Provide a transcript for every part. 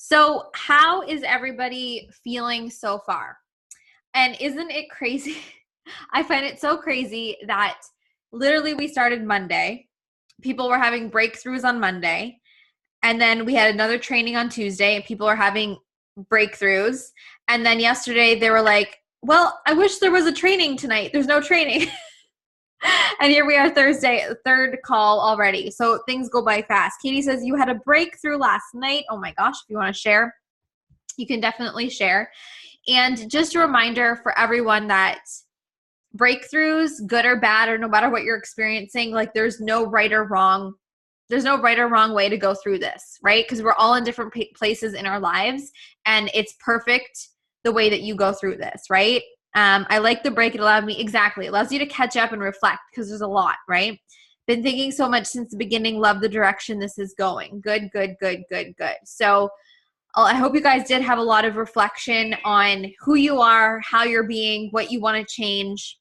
So, how is everybody feeling so far? And isn't it crazy? I find it so crazy that literally we started Monday. People were having breakthroughs on Monday. And then we had another training on Tuesday, and people are having breakthroughs. And then yesterday they were like, well, I wish there was a training tonight. There's no training. And here we are Thursday, third call already. So things go by fast. Katie says you had a breakthrough last night. Oh my gosh, if you want to share, you can definitely share. And just a reminder for everyone that breakthroughs, good or bad, or no matter what you're experiencing, like there's no right or wrong. There's no right or wrong way to go through this, right? Because we're all in different places in our lives, and it's perfect the way that you go through this, right? I like the break. It allows you to catch up and reflect because there's a lot, right? Been thinking so much since the beginning. Love the direction this is going. Good. So I hope you guys did have a lot of reflection on who you are, how you're being, what you want to change.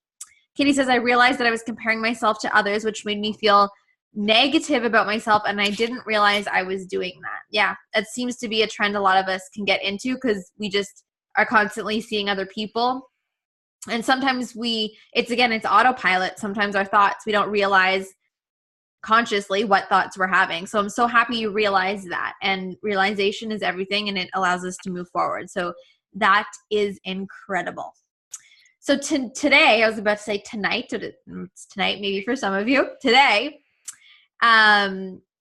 Katie says, I realized that I was comparing myself to others, which made me feel negative about myself, and I didn't realize I was doing that. Yeah, that seems to be a trend a lot of us can get into because we just are constantly seeing other people. And sometimes it's autopilot. Sometimes our thoughts, we don't realize consciously what thoughts we're having. So I'm so happy you realize that, and realization is everything, and it allows us to move forward. So that is incredible. So today, I was about to say tonight, it's tonight maybe for some of you, today,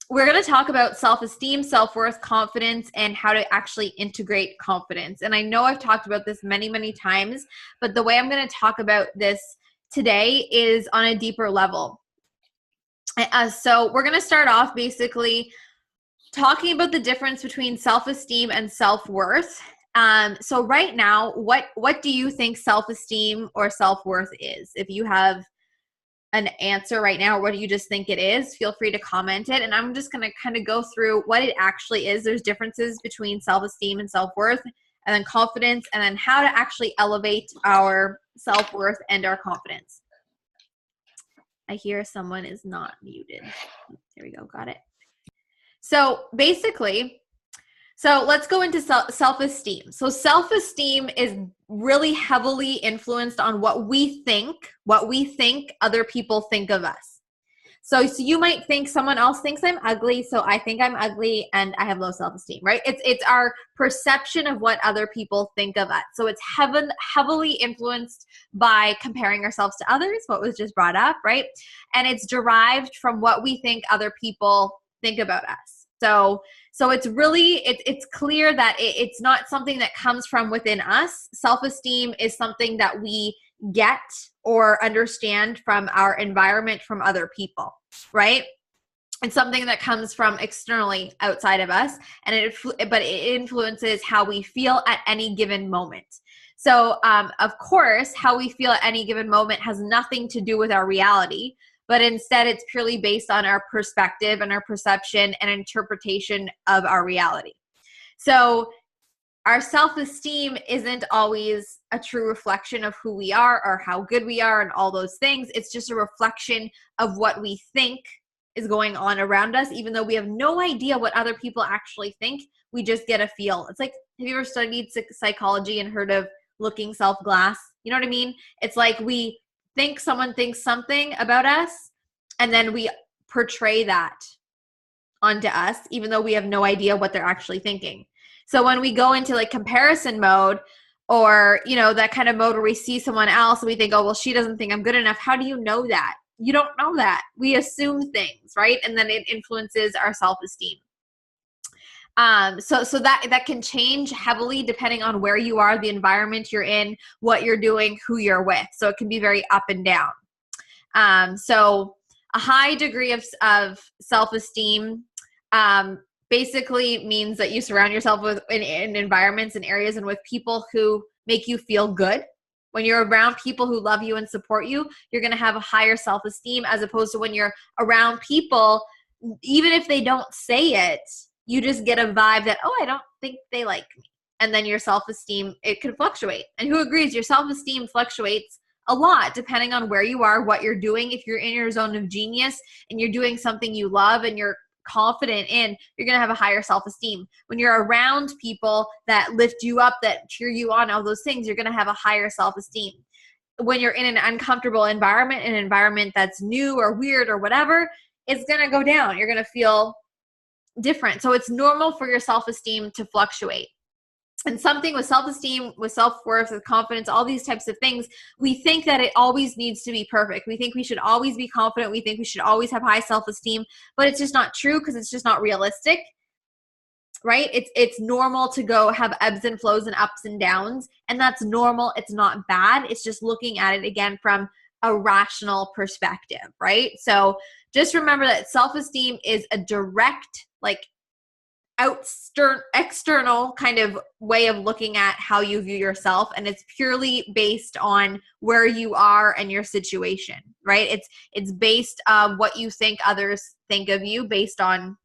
we're going to talk about self-esteem, self-worth, confidence, and how to actually integrate confidence. And I know I've talked about this many, many times, but the way I'm going to talk about this today is on a deeper level. So we're going to start off basically talking about the difference between self-esteem and self-worth. So right now, what do you think self-esteem or self-worth is? If you have an answer right now, or what do you just think it is, feel free to comment it. And I'm just going to kind of go through what it actually is. There's differences between self-esteem and self-worth, and then confidence, and then how to actually elevate our self-worth and our confidence. I hear someone is not muted. There we go. Got it. So basically, let's go into self-esteem. So self-esteem is really heavily influenced on what we think other people think of us. So you might think someone else thinks I'm ugly, so I think I'm ugly and I have low self-esteem, right? It's our perception of what other people think of us. So it's heavily influenced by comparing ourselves to others, what was just brought up, right? And it's derived from what we think other people think about us. So it's really, it's clear that it's not something that comes from within us. Self-esteem is something that we get or understand from our environment, from other people, right? It's something that comes from externally outside of us, but it influences how we feel at any given moment. So, of course, how we feel at any given moment has nothing to do with our reality, but instead it's purely based on our perspective and our perception and interpretation of our reality. So our self-esteem isn't always a true reflection of who we are or how good we are and all those things. It's just a reflection of what we think is going on around us, even though we have no idea what other people actually think. We just get a feel. It's like, have you ever studied psychology and heard of looking self-glass? You know what I mean? It's like we think someone thinks something about us, and then we portray that onto us, even though we have no idea what they're actually thinking. So when we go into like comparison mode, or, that kind of mode where we see someone else and we think, oh, well, she doesn't think I'm good enough. How do you know that? You don't know that. We assume things, right? And then it influences our self-esteem. So that can change heavily depending on where you are, the environment you're in, what you're doing, who you're with. So it can be very up and down. So a high degree of self-esteem basically means that you surround yourself with in environments and areas and with people who make you feel good. When you're around people who love you and support you, you're going to have a higher self-esteem, as opposed to when you're around people, even if they don't say it, you just get a vibe that, oh, I don't think they like me. And then your self-esteem, it can fluctuate. And who agrees? Your self-esteem fluctuates a lot depending on where you are, what you're doing. If you're in your zone of genius and you're doing something you love and you're confident in, you're going to have a higher self-esteem. When you're around people that lift you up, that cheer you on, all those things, you're going to have a higher self-esteem. When you're in an uncomfortable environment, an environment that's new or weird or whatever, it's going to go down. You're going to feel different. So it's normal for your self-esteem to fluctuate. And something with self-esteem, with self-worth, with confidence, all these types of things, we think that it always needs to be perfect. We think we should always be confident. We think we should always have high self-esteem, but it's just not true because it's just not realistic, right? It's normal to go have ebbs and flows and ups and downs, and that's normal. It's not bad. It's just looking at it again from a rational perspective, right? So just remember that self-esteem is a direct, like, external kind of way of looking at how you view yourself, and it's purely based on where you are and your situation, right? It's based on what you think others think of you based on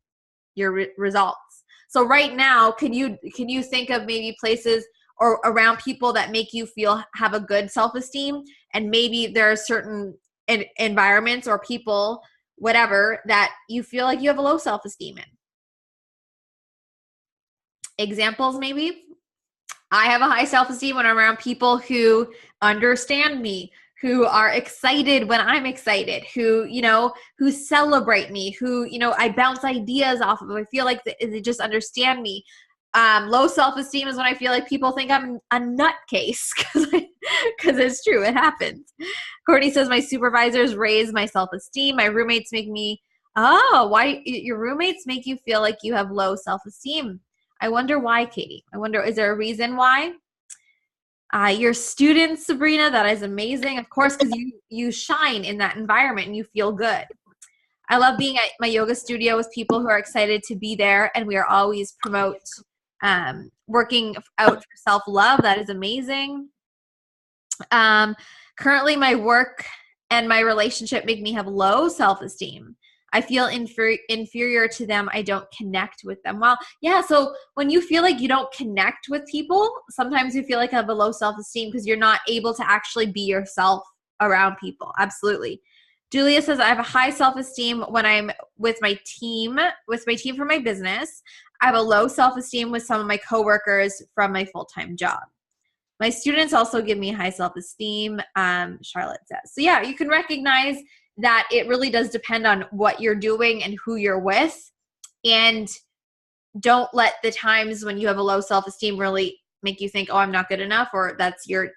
your results. So right now, can you think of maybe places or around people that make you feel have a good self-esteem, and maybe there are certain environments or people, whatever, that you feel like you have a low self-esteem in? Examples, maybe. I have a high self-esteem when I'm around people who understand me, who are excited when I'm excited, who, who celebrate me, who, I bounce ideas off of. I feel like they just understand me. Low self-esteem is when I feel like people think I'm a nutcase, because it's true. It happens. Courtney says, my supervisors raise my self-esteem. My roommates make me, why your roommates make you feel like you have low self-esteem? I wonder why, Katie. I wonder, is there a reason why? Your students, Sabrina, that is amazing. Of course, because you shine in that environment and you feel good. I love being at my yoga studio with people who are excited to be there, and we are always promote working out for self-love. That is amazing. Currently, my work and my relationship make me have low self-esteem. I feel inferior to them. I don't connect with them. Well, yeah, so when you feel like you don't connect with people, sometimes you feel like you have a low self-esteem because you're not able to actually be yourself around people. Absolutely. Julia says, I have a high self-esteem when I'm with my team for my business. I have a low self-esteem with some of my coworkers from my full-time job. My students also give me high self-esteem, Charlotte says. So yeah, you can recognize that it really does depend on what you're doing and who you're with. And don't let the times when you have a low self-esteem really make you think, oh, I'm not good enough, or that's your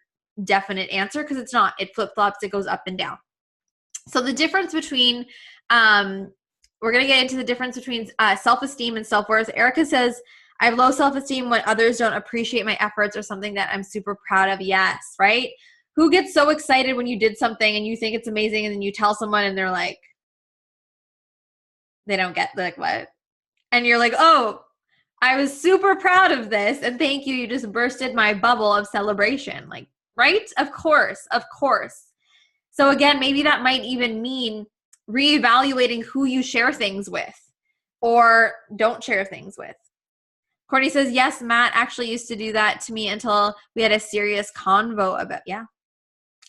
definite answer, because it's not. It flip-flops. It goes up and down. So the difference between, we're going to get into the difference between self-esteem and self-worth. Erica says, I have low self-esteem when others don't appreciate my efforts or something that I'm super proud of. Yes, right? Who gets so excited when you did something and you think it's amazing, and then you tell someone and they're like, they don't get, like, what? And you're like, oh, I was super proud of this, and thank you. You just bursted my bubble of celebration. Like, right? Of course. So again, maybe that might even mean reevaluating who you share things with or don't share things with. Courtney says, yes, Matt actually used to do that to me until we had a serious convo about, yeah.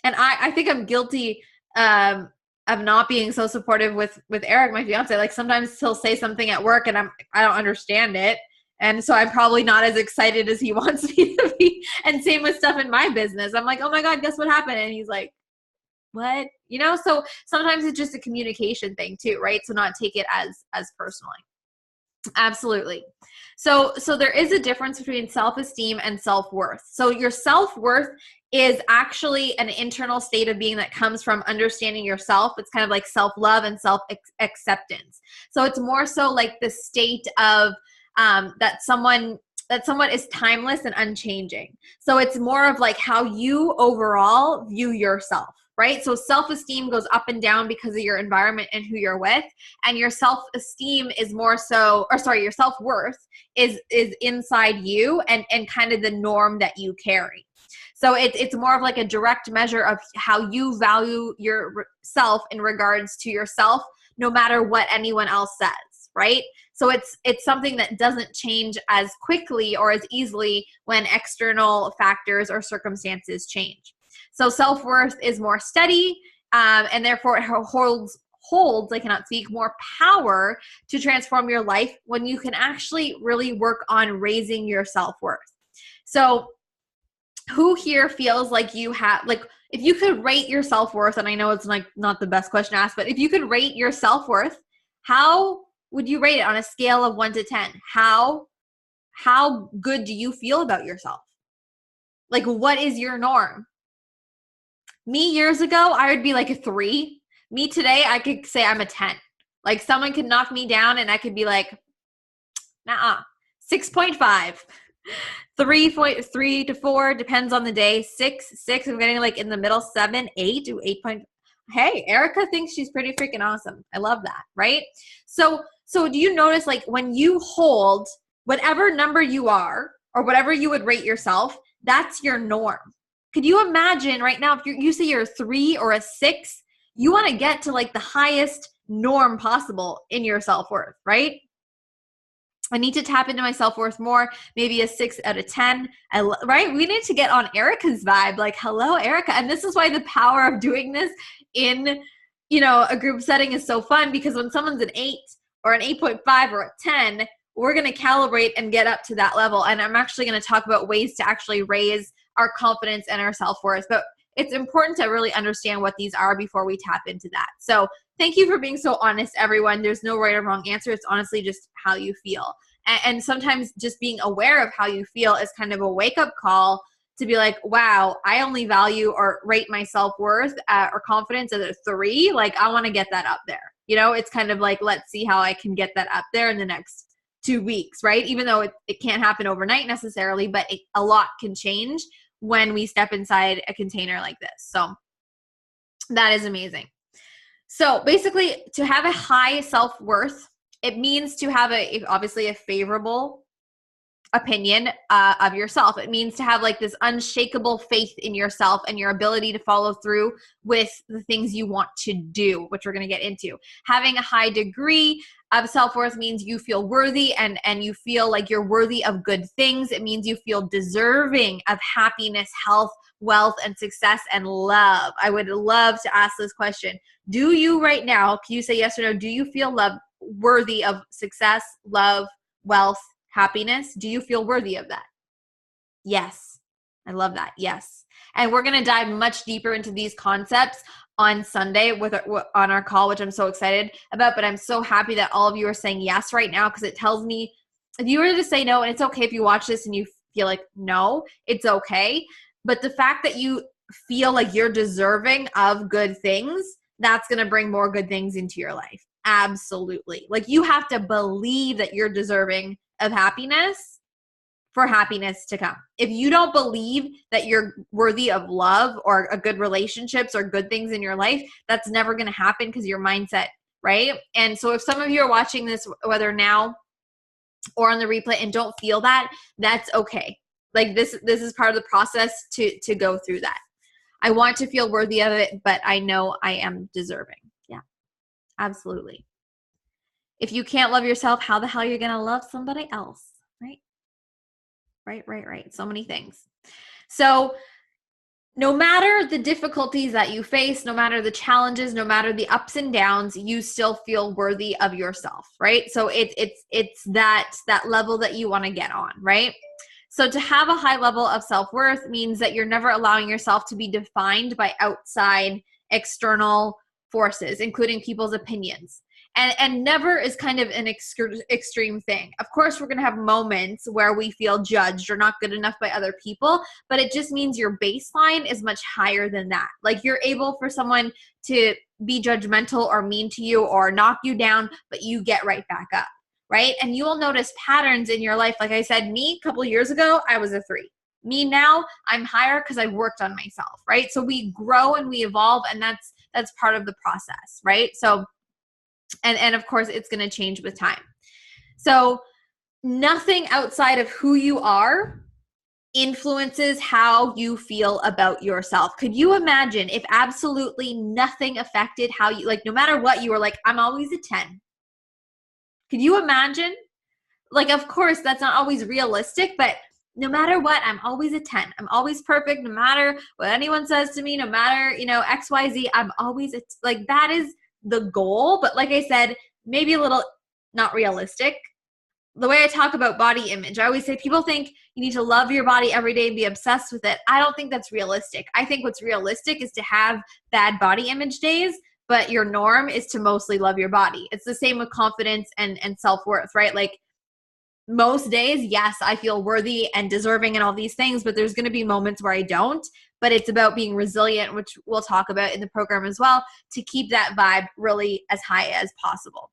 And I think I'm guilty of not being so supportive with Eric, my fiance. Like, sometimes he'll say something at work and I don't understand it. And so I'm probably not as excited as he wants me to be. And same with stuff in my business. I'm like, oh my God, guess what happened? And he's like, what? So sometimes it's just a communication thing too, right? So not take it as personally. Absolutely. So there is a difference between self-esteem and self-worth. So your self-worth is actually an internal state of being that comes from understanding yourself. It's kind of like self-love and self-acceptance. So it's more so like the state of that someone is timeless and unchanging. So it's more of like how you overall view yourself, right? So self-esteem goes up and down because of your environment and who you're with. And your self-esteem is more so, your self-worth is inside you and kind of the norm that you carry. So it's more of like a direct measure of how you value yourself in regards to yourself, no matter what anyone else says, right? So it's something that doesn't change as quickly or as easily when external factors or circumstances change. So self-worth is more steady, and therefore it holds, I cannot speak, more power to transform your life when you can actually really work on raising your self-worth. So who here feels like you have, like, if you could rate your self-worth, and I know it's like not the best question to ask, but if you could rate your self-worth, how would you rate it on a scale of 1 to 10? How good do you feel about yourself? Like, what is your norm? Me years ago, I would be like a 3. Me today, I could say I'm a 10. Like, someone could knock me down and I could be like, nah, 6.5. 3 to 4 depends on the day. 6, I'm getting like in the middle. 7, 8 to 8. Hey, Erica thinks she's pretty freaking awesome. I love that, right? So do you notice, like, when you hold whatever number you are or whatever you would rate yourself, that's your norm. Could you imagine right now, if you say you're a 3 or a 6, you want to get to like the highest norm possible in your self-worth, right? I need to tap into my self-worth more, maybe a 6 out of 10, right? We need to get on Erica's vibe, like, hello, Erica. And this is why the power of doing this in, a group setting is so fun, because when someone's an 8 or an 8.5 or a 10, we're going to calibrate and get up to that level. And I'm actually going to talk about ways to actually raise our confidence and our self-worth. But it's important to really understand what these are before we tap into that. So thank you for being so honest, everyone. There's no right or wrong answer. It's honestly just how you feel. And sometimes just being aware of how you feel is kind of a wake-up call to be like, wow, I only value or rate my self-worth or confidence at a 3. Like, I want to get that up there. It's kind of like, let's see how I can get that up there in the next 2 weeks, right? Even though it can't happen overnight necessarily, but a lot can change when we step inside a container like this. So that is amazing. So basically, to have a high self-worth, it means to have obviously a favorable opinion of yourself. It means to have like this unshakable faith in yourself and your ability to follow through with the things you want to do, which we're going to get into. Having a high degree of self-worth means you feel worthy and you feel like you're worthy of good things. It means you feel deserving of happiness, health, wealth, and success and love. I would love to ask this question. Do you right now, can you say yes or no, do you feel worthy of success, love, wealth, happiness? Do you feel worthy of that? Yes. I love that. Yes. And we're going to dive much deeper into these concepts on Sunday on our call, which I'm so excited about. But I'm so happy that all of you are saying yes right now, because it tells me if you were to say no, and it's okay if you watch this and you feel like no, it's okay. But the fact that you feel like you're deserving of good things, that's going to bring more good things into your life. Absolutely. Like, you have to believe that you're deserving of happiness for happiness to come. If you don't believe that you're worthy of love or a good relationships or good things in your life, that's never going to happen, because your mindset, right? And so if some of you are watching this, whether now or on the replay, and don't feel that, that's okay. Like, this is part of the process to go through that. I want to feel worthy of it, but I know I am deserving. Yeah, absolutely. If you can't love yourself, how the hell are you going to love somebody else? Right. So many things. So no matter the difficulties that you face, no matter the challenges, no matter the ups and downs, you still feel worthy of yourself, right? So it's that level that you want to get on, right? So to have a high level of self-worth means that you're never allowing yourself to be defined by outside external forces, including people's opinions. And never is kind of an extreme thing. Of course, we're going to have moments where we feel judged or not good enough by other people, but it just means your baseline is much higher than that. Like, you're able for someone to be judgmental or mean to you or knock you down, but you get right back up, right? And you will notice patterns in your life. Like I said, me, a couple of years ago, I was a 3. Me now, I'm higher because I've worked on myself, right? So we grow and we evolve, and that's part of the process, right? So and of course, it's going to change with time. So nothing outside of who you are influences how you feel about yourself. Could you imagine if absolutely nothing affected how you, like, no matter what, you were like, I'm always a 10. Could you imagine? Like, of course, that's not always realistic, but no matter what, I'm always a 10. I'm always perfect, no matter what anyone says to me, no matter, XYZ, I'm always like, that is the goal, but like I said, maybe a little not realistic. The way I talk about body image, I always say people think you need to love your body every day and be obsessed with it. I don't think that's realistic. I think what's realistic is to have bad body image days, but your norm is to mostly love your body. It's the same with confidence and self-worth, right? Like most days, yes, I feel worthy and deserving and all these things, but there's going to be moments where I don't. But it's about being resilient, which we'll talk about in the program as well, to keep that vibe really as high as possible.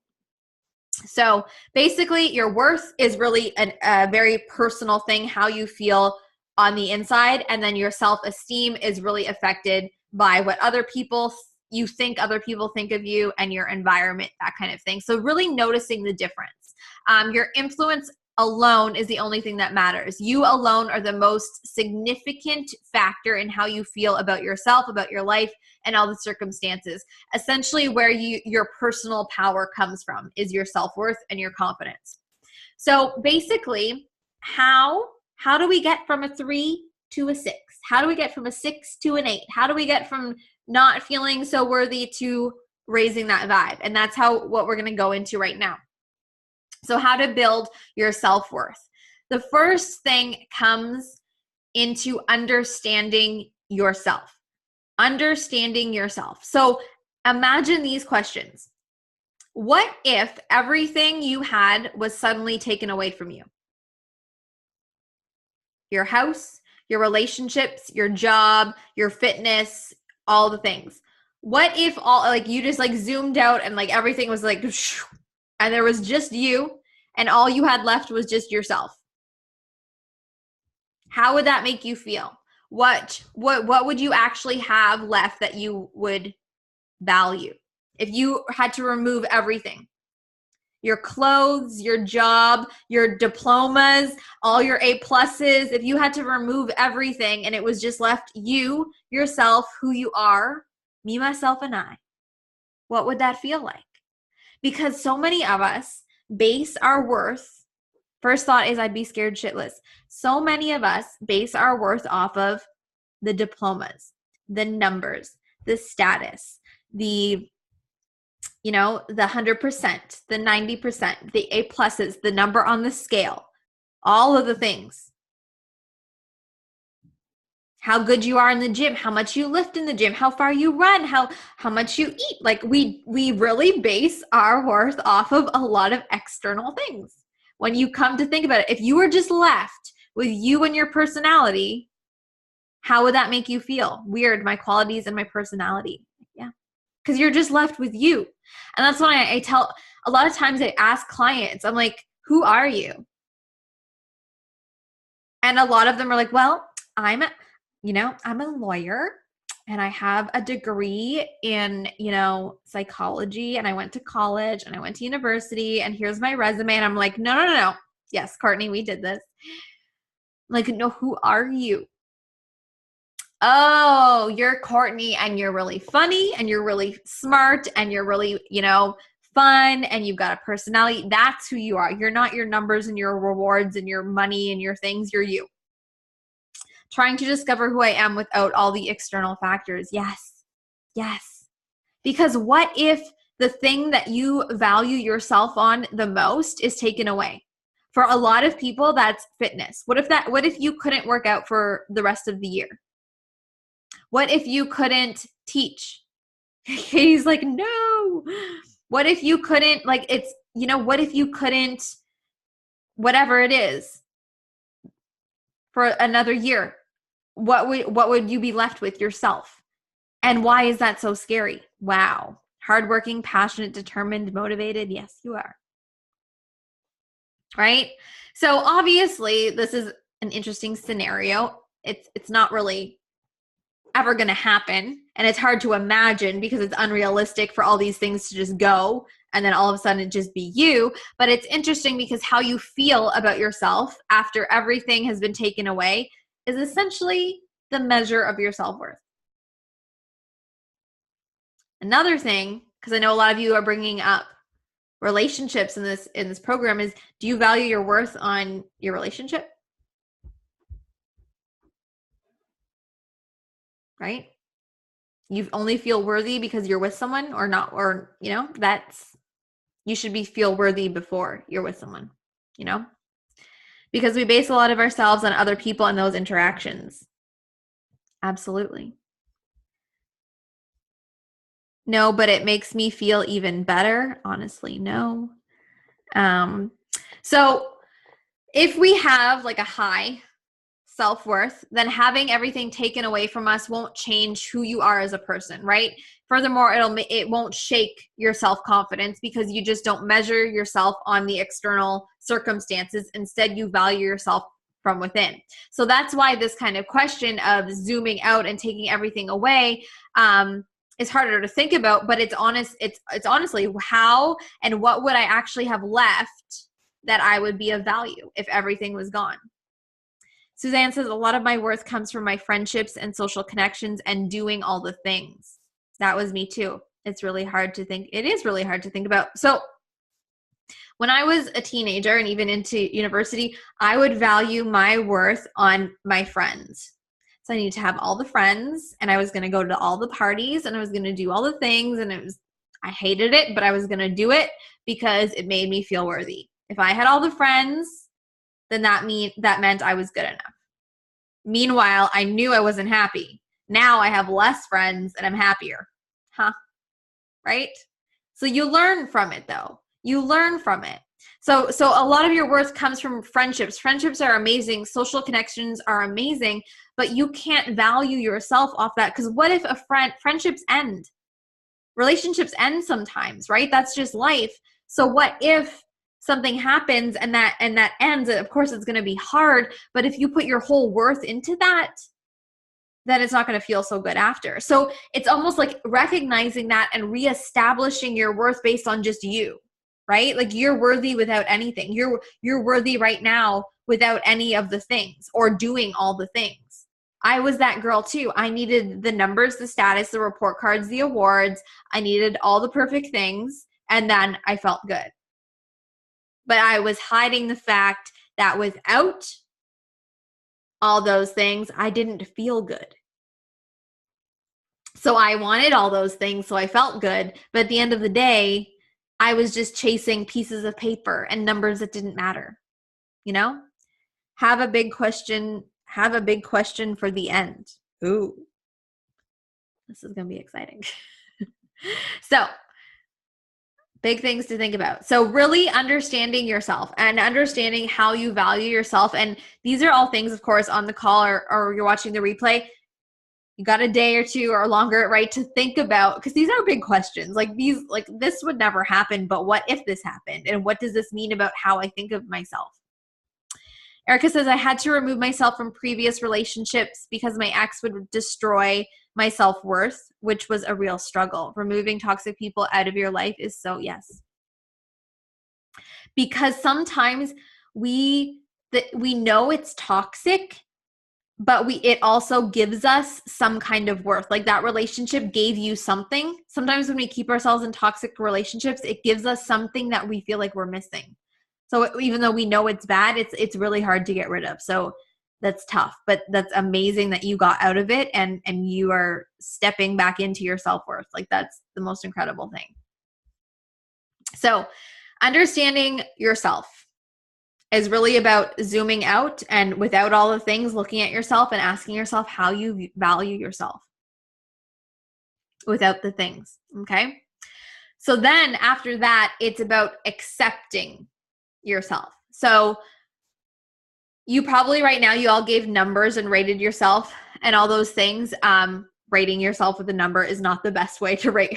So basically, your worth is really a very personal thing, how you feel on the inside. And then your self-esteem is really affected by what you think other people think of you and your environment, that kind of thing. So really noticing the difference. Your influence alone is the only thing that matters. You alone are the most significant factor in how you feel about yourself, about your life, and all the circumstances. Essentially, where your personal power comes from is your self-worth and your confidence. So basically, how do we get from a 3 to a 6? How do we get from a 6 to an 8? How do we get from not feeling so worthy to raising that vibe? And that's what we're going to go into right now. So how to build your self-worth. The first thing comes into understanding yourself. Understanding yourself. So imagine these questions. What if everything you had was suddenly taken away from you? Your house, your relationships, your job, your fitness, all the things. What if you just zoomed out and everything was and there was just you and all you had left was just yourself? How would that make you feel? What would you actually have left that you would value if you had to remove everything? Your clothes, your job, your diplomas, all your A+, if you had to remove everything and it was just left you, yourself, who you are, me, myself, and I, what would that feel like? Because so many of us base our worth, first thought is I'd be scared shitless. So many of us base our worth off of the diplomas, the numbers, the status, the 100%, the 90%, the A+, the number on the scale, all of the things. How good you are in the gym, how much you lift in the gym, how far you run, how much you eat. We really base our worth off of a lot of external things. When you come to think about it, if you were just left with you and your personality, how would that make you feel? Weird, my qualities and my personality. Yeah. Because you're just left with you. And that's why I tell, a lot of times I ask clients, I'm like, who are you? And a lot of them are like, well, I'm a lawyer and I have a degree in, psychology, and I went to college and I went to university and here's my resume. And I'm like, no. Yes, Courtney, we did this. Like, no, who are you? Oh, you're Courtney and you're really funny and you're really smart and you're really, fun and you've got a personality. That's who you are. You're not your numbers and your rewards and your money and your things. You're you. Trying to discover who I am without all the external factors. Yes. Because what if the thing that you value yourself on the most is taken away? For a lot of people, that's fitness. What if you couldn't work out for the rest of the year? What if you couldn't teach? He's like, no. What if you couldn't, what if you couldn't, whatever it is, for another year? What would you be left with? Yourself. And why is that so scary? Wow. Hardworking, passionate, determined, motivated. Yes, you are. Right? So obviously this is an interesting scenario. It's not really ever going to happen. And it's hard to imagine because it's unrealistic for all these things to just go and then all of a sudden it just be you. But it's interesting because how you feel about yourself after everything has been taken away is essentially the measure of your self-worth. Another thing, because I know a lot of you are bringing up relationships in this program, is do you value your worth on your relationship? Right? You only feel worthy because you're with someone or not, or, you know, you should feel worthy before you're with someone, you know, because we base a lot of ourselves on other people and those interactions. Absolutely. No, but it makes me feel even better. Honestly, no. So if we have like a high self-worth, then having everything taken away from us won't change who you are as a person, right? Furthermore, it won't shake your self-confidence because you just don't measure yourself on the external circumstances. Instead, you value yourself from within. So that's why this kind of question of zooming out and taking everything away is harder to think about, but it's honestly how and what would I actually have left that I would be of value if everything was gone. Suzanne says, a lot of my worth comes from my friendships and social connections and doing all the things. That was me too. It's really hard to think. It is really hard to think about. So when I was a teenager and even into university, I would value my worth on my friends. So I needed to have all the friends, and I was going to go to all the parties, and I was going to do all the things, and I hated it, but I was going to do it because it made me feel worthy. If I had all the friends, then that meant I was good enough. Meanwhile, I knew I wasn't happy. Now I have less friends and I'm happier. Right? So you learn from it though. You learn from it. So a lot of your worth comes from friendships. Friendships are amazing. Social connections are amazing, but you can't value yourself off that, because what if friendships end? Relationships end sometimes, right? That's just life. So what if something happens and that ends? Of course, it's going to be hard, but if you put your whole worth into that, then it's not going to feel so good after. So it's almost like recognizing that and reestablishing your worth based on just you, right? Like you're worthy without anything. You're worthy right now without any of the things or doing all the things. I was that girl too. I needed the numbers, the status, the report cards, the awards. I needed all the perfect things, and then I felt good. But I was hiding the fact that without all those things, I didn't feel good. So I wanted all those things, so I felt good. But at the end of the day, I was just chasing pieces of paper and numbers that didn't matter. You know? Have a big question for the end. Ooh. This is going to be exciting. So, big things to think about. So really understanding yourself and understanding how you value yourself. And these are all things, of course, on the call or you're watching the replay. You got a day or two or longer, right, to think about, because these are big questions. Like this would never happen, but what if this happened? And what does this mean about how I think of myself? Erica says, I had to remove myself from previous relationships because my ex would destroy my self-worth, which was a real struggle. Removing toxic people out of your life is so, yes. Because sometimes we know it's toxic, but it also gives us some kind of worth. Like that relationship gave you something. Sometimes when we keep ourselves in toxic relationships, it gives us something that we feel like we're missing. So even though we know it's bad, it's really hard to get rid of. So that's tough, but that's amazing that you got out of it and you are stepping back into your self-worth. Like that's the most incredible thing. So understanding yourself is really about zooming out and without all the things, looking at yourself and asking yourself how you value yourself without the things. Okay. So then after that, it's about accepting yourself. So you probably right now, you all gave numbers and rated yourself and all those things. Rating yourself with a number is not the best way to rate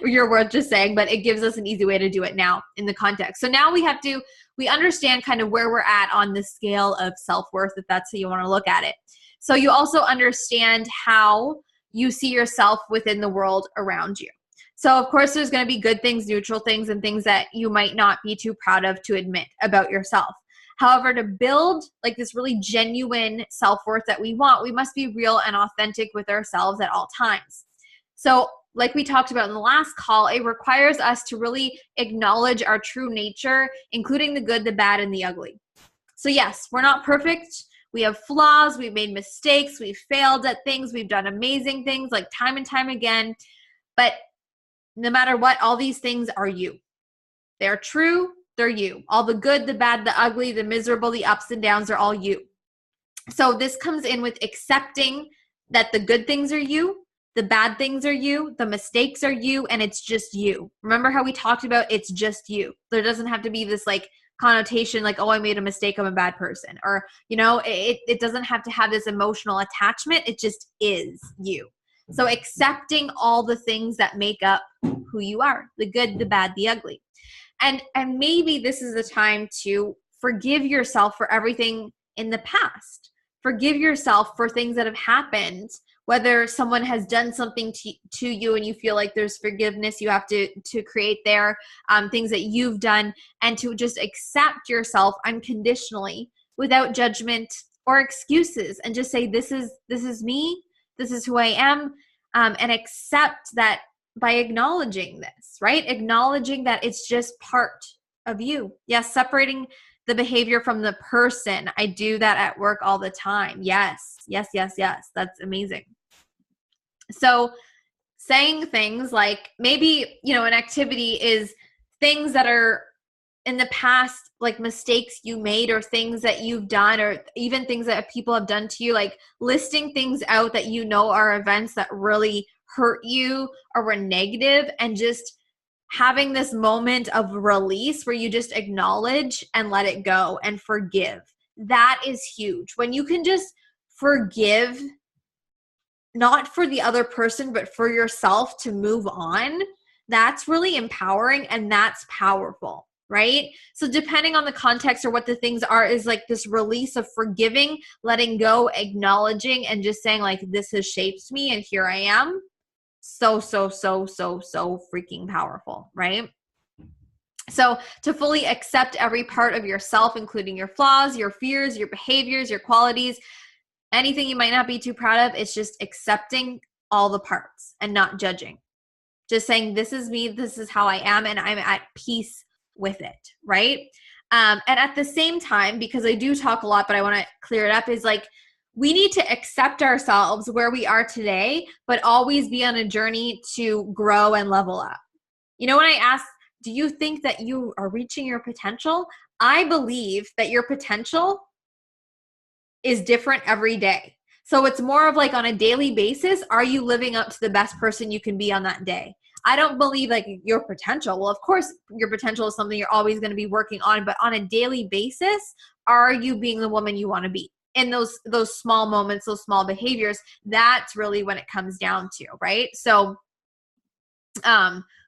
your worth, just saying, but it gives us an easy way to do it now in the context. So now we understand kind of where we're at on the scale of self-worth, if that's how you want to look at it. So you also understand how you see yourself within the world around you. So of course, there's going to be good things, neutral things, and things that you might not be too proud of to admit about yourself. However, to build like this really genuine self-worth that we want, we must be real and authentic with ourselves at all times. So like we talked about in the last call, it requires us to really acknowledge our true nature, including the good, the bad, and the ugly. So yes, we're not perfect. We have flaws. We've made mistakes. We've failed at things. We've done amazing things like time and time again. But no matter what, all these things are you. They're true. They're you. All the good, the bad, the ugly, the miserable, the ups and downs are all you. So this comes in with accepting that the good things are you, the bad things are you, the mistakes are you, and it's just you. Remember how we talked about it's just you. There doesn't have to be this like connotation like, oh, I made a mistake, I'm a bad person. Or, it doesn't have to have this emotional attachment. It just is you. So accepting all the things that make up who you are, the good, the bad, the ugly. And maybe this is the time to forgive yourself for everything in the past. Forgive yourself for things that have happened, whether someone has done something to you and you feel like there's forgiveness you have to create there, things that you've done, and to just accept yourself unconditionally without judgment or excuses, and just say, this is me, this is who I am, and accept that by acknowledging this, right? Acknowledging that it's just part of you. Yes, separating the behavior from the person. I do that at work all the time. Yes. That's amazing. So saying things like maybe, an activity is things that are in the past, like mistakes you made or things that you've done, or even things that people have done to you, like listing things out that are events that really hurt you or were negative, and just having this moment of release where you just acknowledge and let it go and forgive. That is huge. When you can just forgive, not for the other person, but for yourself to move on, that's really empowering and that's powerful, right? So depending on the context or what the things are, is like this release of forgiving, letting go, acknowledging, and just saying like, this has shaped me and here I am. So freaking powerful, right? So to fully accept every part of yourself, including your flaws, your fears, your behaviors, your qualities, anything you might not be too proud of, it's just accepting all the parts and not judging. Just saying, this is me, this is how I am, and I'm at peace with it, right? And at the same time, because I do talk a lot, but I want to clear it up, is like, we need to accept ourselves where we are today, but always be on a journey to grow and level up. When I ask, do you think that you are reaching your potential? I believe that your potential is different every day. So it's more of like on a daily basis, are you living up to the best person you can be on that day? I don't believe like your potential. Well, of course, your potential is something you're always going to be working on, but on a daily basis, are you being the woman you want to be? In those small moments, those small behaviors, that's really when it comes down to, right? So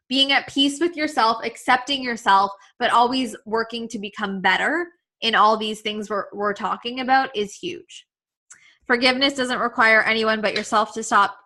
being at peace with yourself, accepting yourself, but always working to become better in all these things we're talking about is huge. Forgiveness doesn't require anyone but yourself to stop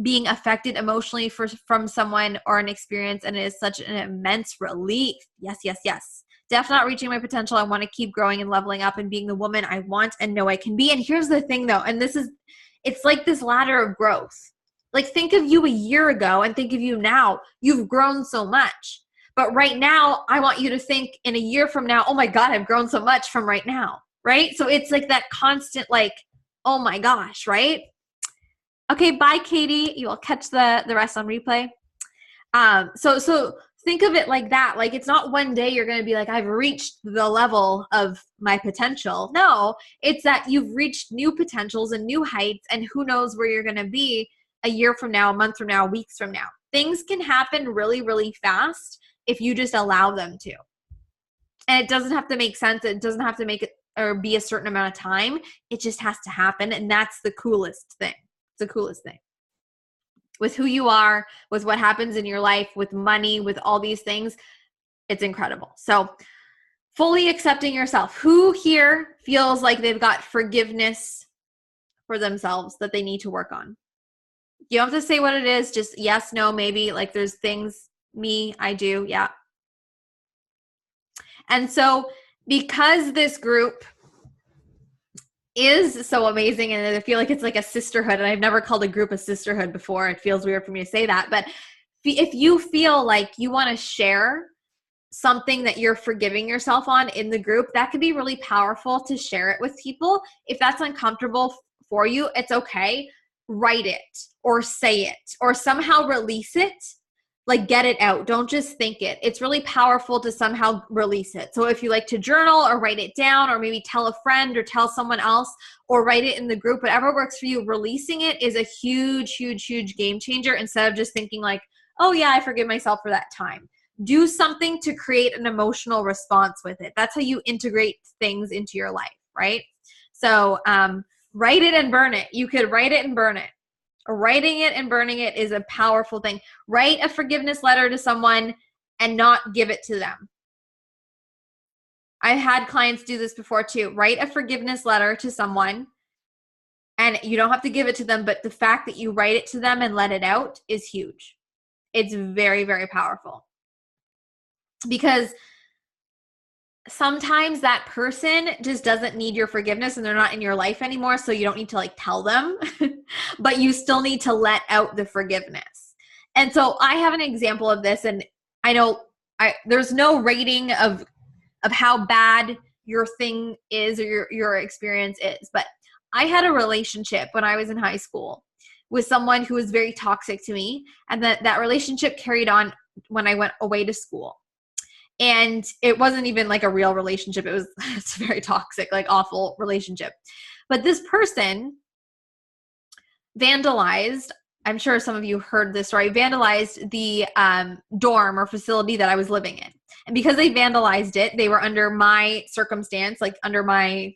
being affected emotionally from someone or an experience, and it is such an immense relief. Yes. Definitely not reaching my potential. I want to keep growing and leveling up and being the woman I want and know I can be. And here's the thing though, and it's like this ladder of growth. Like think of you a year ago and think of you now. You've grown so much. But right now, I want you to think in a year from now, oh my God, I've grown so much from right now, right? So it's like that constant like, oh my gosh, right? Okay, bye, Katie. You will catch the rest on replay. So think of it like that. Like it's not one day you're going to be like, I've reached the level of my potential. No, it's that you've reached new potentials and new heights, and who knows where you're going to be a year from now, a month from now, weeks from now. Things can happen really, really fast if you just allow them to. And it doesn't have to make sense. It doesn't have to make it or be a certain amount of time. It just has to happen. And that's the coolest thing. It's the coolest thing. With who you are, with what happens in your life, with money, with all these things, it's incredible. So fully accepting yourself. Who here feels like they've got forgiveness for themselves that they need to work on? You don't have to say what it is. Just yes, no, maybe. Like there's things, me, I do. Yeah. And so because this group is so amazing, and I feel like it's like a sisterhood, and I've never called a group a sisterhood before. It feels weird for me to say that. But if you feel like you want to share something that you're forgiving yourself on in the group, that could be really powerful to share it with people. If that's uncomfortable for you, it's okay. Write it or say it or somehow release it. Like, get it out. Don't just think it. It's really powerful to somehow release it. So if you like to journal or write it down or maybe tell a friend or tell someone else or write it in the group, whatever works for you, releasing it is a huge, huge, huge game changer instead of just thinking like, oh yeah, I forgive myself for that time. Do something to create an emotional response with it. That's how you integrate things into your life, right? So write it and burn it. You could write it and burn it. Writing it and burning it is a powerful thing. Write a forgiveness letter to someone and not give it to them. I've had clients do this before too. Write a forgiveness letter to someone and you don't have to give it to them, but the fact that you write it to them and let it out is huge. It's very, very powerful. Because sometimes that person just doesn't need your forgiveness and they're not in your life anymore, so you don't need to like tell them, but you still need to let out the forgiveness. And so I have an example of this, and I know there's no rating of how bad your thing is or your experience is, but I had a relationship when I was in high school with someone who was very toxic to me, and that relationship carried on when I went away to school. And it wasn't even like a real relationship. It's very toxic, like awful relationship. But this person vandalized, I'm sure some of you heard this story, vandalized the dorm or facility that I was living in. And because they vandalized it, they were under my circumstance, like under my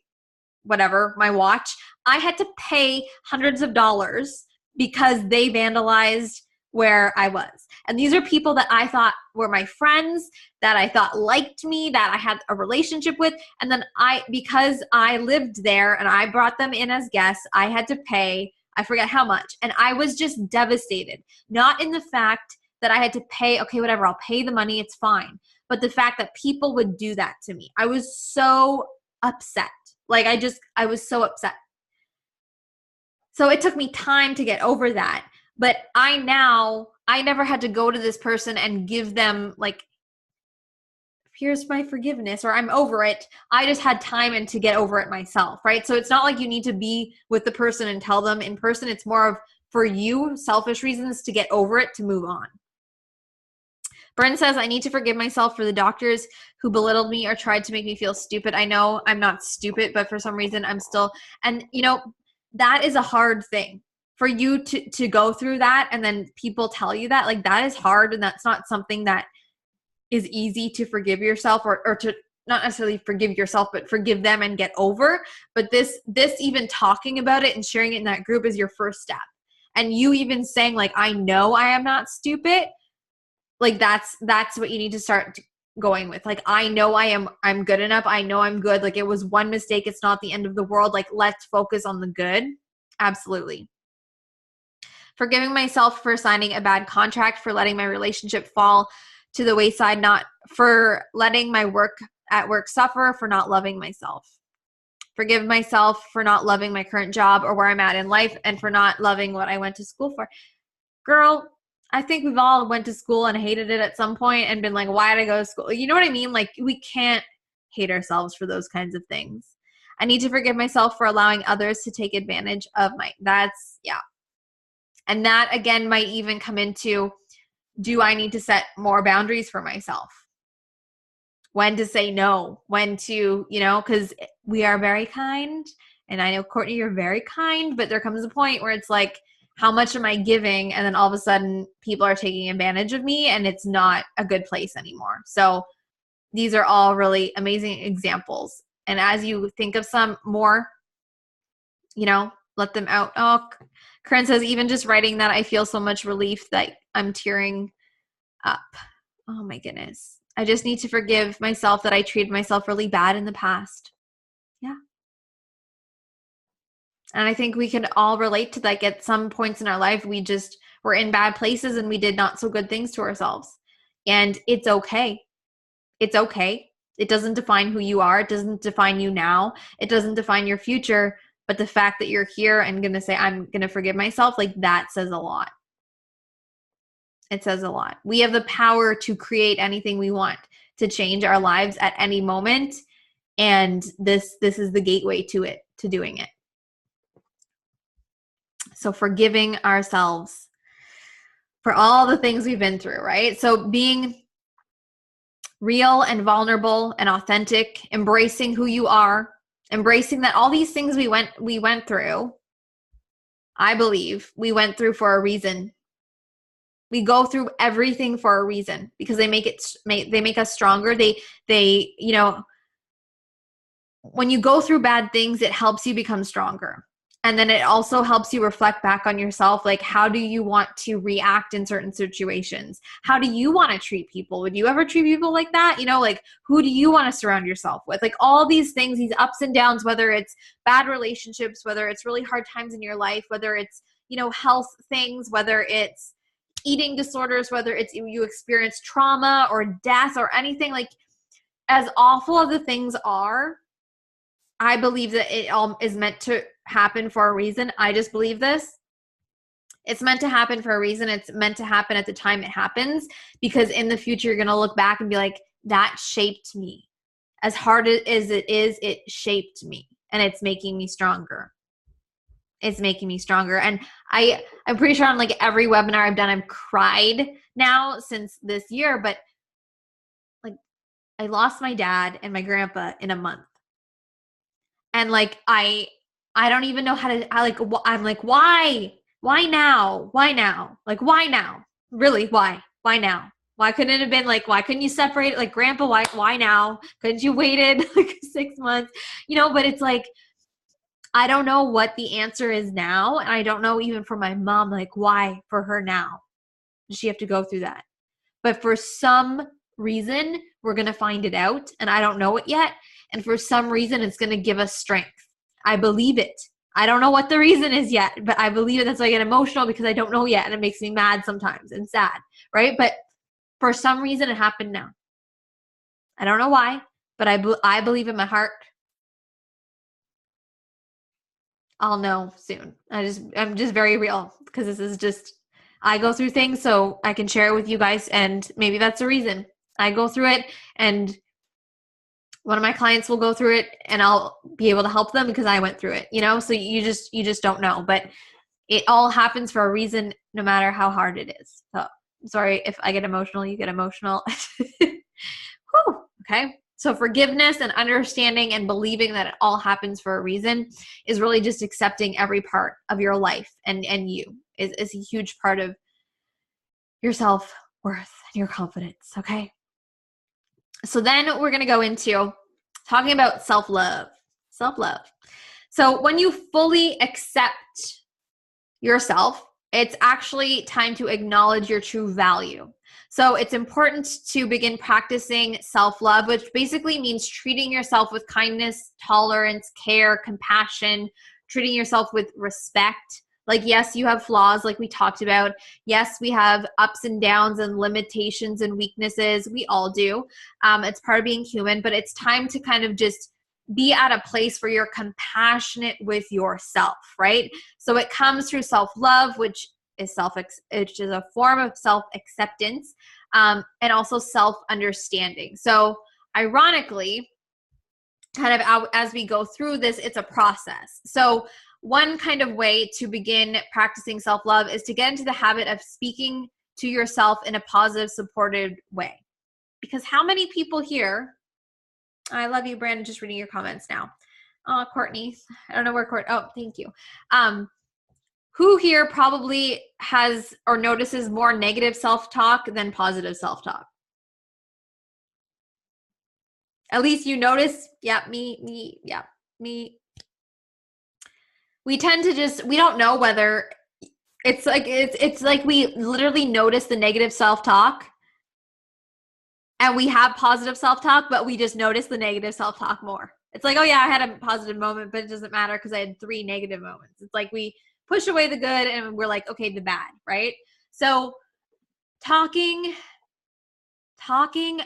whatever, my watch. I had to pay hundreds of dollars because they vandalized where I was. And these are people that I thought were my friends, that I thought liked me, that I had a relationship with. And then because I lived there and I brought them in as guests, I had to pay, I forget how much. And I was just devastated. Not in the fact that I had to pay, okay, whatever, I'll pay the money, it's fine. But the fact that people would do that to me. I was so upset. Like I was so upset. So it took me time to get over that. But I never had to go to this person and give them like, here's my forgiveness or I'm over it. I just had time and to get over it myself, right? So it's not like you need to be with the person and tell them in person. It's more of for you, selfish reasons to get over it, to move on. Bryn says, I need to forgive myself for the doctors who belittled me or tried to make me feel stupid. I know I'm not stupid, but for some reason I'm still, and you know, that is a hard thing. For you to go through that and then people tell you that, like that is hard, and that's not something that is easy to forgive yourself or to not necessarily forgive yourself, but forgive them and get over. But this even talking about it and sharing it in that group is your first step. And you even saying like, I know I am not stupid, like that's what you need to start going with. Like, I know I'm good enough. I know I'm good. Like it was one mistake. It's not the end of the world. Like let's focus on the good. Absolutely. Forgiving myself for signing a bad contract, for letting my relationship fall to the wayside, not for letting my work at work suffer, for not loving myself. Forgive myself for not loving my current job or where I'm at in life, and for not loving what I went to school for. Girl, I think we've all went to school and hated it at some point and been like, why did I go to school? You know what I mean? Like we can't hate ourselves for those kinds of things. I need to forgive myself for allowing others to take advantage of yeah. And that again might even come into, do I need to set more boundaries for myself? When to say no, when to, because we are very kind. And I know, Courtney, you're very kind, but there comes a point where it's like, how much am I giving? And then all of a sudden people are taking advantage of me and it's not a good place anymore. So these are all really amazing examples. And as you think of some more, let them out. Oh, Corinne says, even just writing that, I feel so much relief that I'm tearing up. Oh my goodness. I just need to forgive myself that I treated myself really bad in the past. Yeah. And I think we can all relate to that. At some points in our life, we just were in bad places and we did not so good things to ourselves. And it's okay. It's okay. It doesn't define who you are. It doesn't define you now. It doesn't define your future. But the fact that you're here and going to say, I'm going to forgive myself, like that says a lot. It says a lot. We have the power to create anything we want, to change our lives at any moment. And this is the gateway to doing it. So forgiving ourselves for all the things we've been through, right? So being real and vulnerable and authentic, embracing who you are, embracing that all these things we went through, I believe we went through for a reason. We go through everything for a reason, because they make us stronger. They when you go through bad things, it helps you become stronger. And then it also helps you reflect back on yourself. Like, how do you want to react in certain situations? How do you want to treat people? Would you ever treat people like that? Like, who do you want to surround yourself with? Like, all these things, these ups and downs, whether it's bad relationships, whether it's really hard times in your life, whether it's, health things, whether it's eating disorders, whether it's you experience trauma or death or anything, like, as awful as the things are, I believe that it all is meant to happen for a reason. I just believe this. It's meant to happen for a reason. It's meant to happen at the time it happens, because in the future, you're going to look back and be like, that shaped me. As hard as it is, it shaped me, and it's making me stronger. It's making me stronger. And I'm pretty sure on like every webinar I've done, I've cried now since this year, but like, I lost my dad and my grandpa in a month. And like, I don't even know I'm like, why now? Why now? Like, why now? Really? Why now? Why couldn't it have been like, why couldn't you separate it? Like, grandpa, why now? Couldn't you waited like 6 months? But it's like, I don't know what the answer is now. And I don't know even for my mom, like, why for her now does she have to go through that? But for some reason, we're going to find it out, and I don't know it yet. And for some reason, it's going to give us strength. I believe it. I don't know what the reason is yet, but I believe it. That's why I get emotional, because I don't know yet, and it makes me mad sometimes and sad, right? But for some reason, it happened now. I don't know why, but I believe in my heart. I'll know soon. I'm just very real, because this is just, I go through things so I can share it with you guys, and maybe that's the reason. I go through it, and one of my clients will go through it, and I'll be able to help them because I went through it, So you just don't know, but it all happens for a reason, no matter how hard it is. So sorry if I get emotional, you get emotional. Whew, okay. So forgiveness and understanding and believing that it all happens for a reason is really just accepting every part of your life, and you is a huge part of your self-worth and your confidence. Okay. So then we're going to go into talking about self-love. Self-love. So when you fully accept yourself, it's actually time to acknowledge your true value. So it's important to begin practicing self-love, which basically means treating yourself with kindness, tolerance, care, compassion, treating yourself with respect. Like, yes, you have flaws like we talked about. Yes, we have ups and downs and limitations and weaknesses. We all do. It's part of being human, but it's time to kind of just be at a place where you're compassionate with yourself, right? So it comes through self-love, which is a form of self-acceptance, and also self-understanding. So ironically, kind of as we go through this, it's a process. So one kind of way to begin practicing self-love is to get into the habit of speaking to yourself in a positive, supportive way. Because how many people here, I love you, Brandon, just reading your comments now. Oh, Courtney, I don't know where oh, thank you. Who here probably has or notices more negative self-talk than positive self-talk? At least you notice, yeah, me. We tend to we don't know whether it's like we literally notice the negative self-talk, and we have positive self-talk, but we just notice the negative self-talk more. It's like, oh yeah, I had a positive moment, but it doesn't matter because I had 3 negative moments. It's like we push away the good and we're like, okay, the bad, right? So talking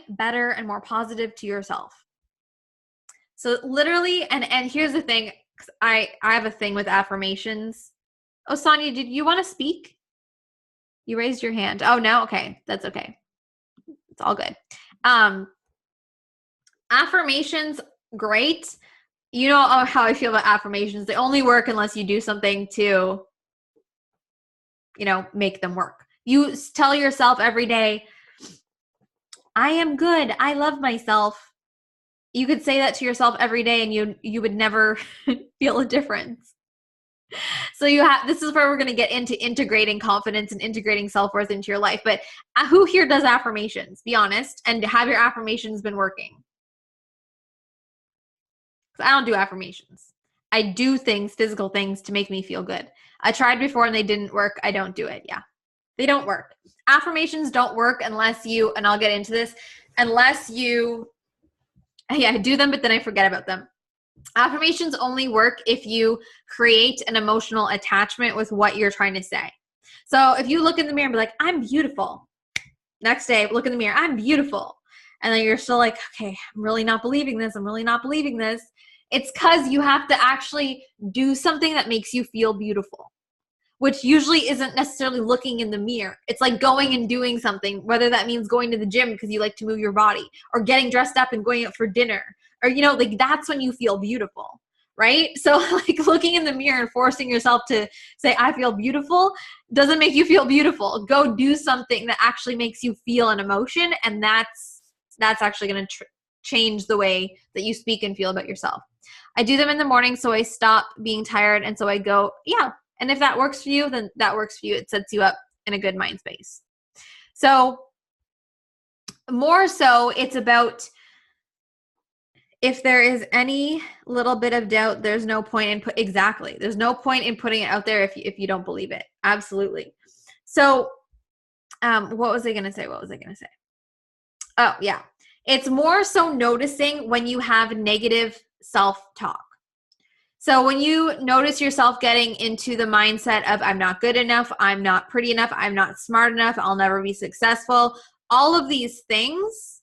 better and more positive to yourself. So literally, and here's the thing, I have a thing with affirmations. Oh, Sonia, did you want to speak? You raised your hand. Oh, no? Okay. That's okay. It's all good. Affirmations, great. You know how I feel about affirmations. They only work unless you do something to, make them work. You tell yourself every day, I am good. I love myself. You could say that to yourself every day and you would never feel a difference. So this is where we're going to get into integrating confidence and integrating self-worth into your life. But who here does affirmations? Be honest. And have your affirmations been working? Because I don't do affirmations. I do things, physical things, to make me feel good. I tried before and they didn't work. I don't do it. Yeah. They don't work. Affirmations don't work unless you, and I'll get into this, unless you, do them, but then I forget about them. Affirmations only work if you create an emotional attachment with what you're trying to say. So if you look in the mirror and be like, I'm beautiful. Next day, look in the mirror, I'm beautiful. And then you're still like, okay, I'm really not believing this. I'm really not believing this. It's because you have to actually do something that makes you feel beautiful, which usually isn't necessarily looking in the mirror. It's like going and doing something, whether that means going to the gym because you like to move your body, or getting dressed up and going out for dinner, or, that's when you feel beautiful, right? So like looking in the mirror and forcing yourself to say, I feel beautiful, doesn't make you feel beautiful. Go do something that actually makes you feel an emotion, and that's actually going to change the way that you speak and feel about yourself. I do them in the morning so I stop being tired, and so I go, yeah. And if that works for you, then that works for you. It sets you up in a good mind space. So more so, it's about, if there is any little bit of doubt, there's no point in there's no point in putting it out there if you don't believe it. Absolutely. So what was I going to say? Oh, yeah. It's more so noticing when you have negative self-talk. So when you notice yourself getting into the mindset of, I'm not good enough, I'm not pretty enough, I'm not smart enough, I'll never be successful, all of these things,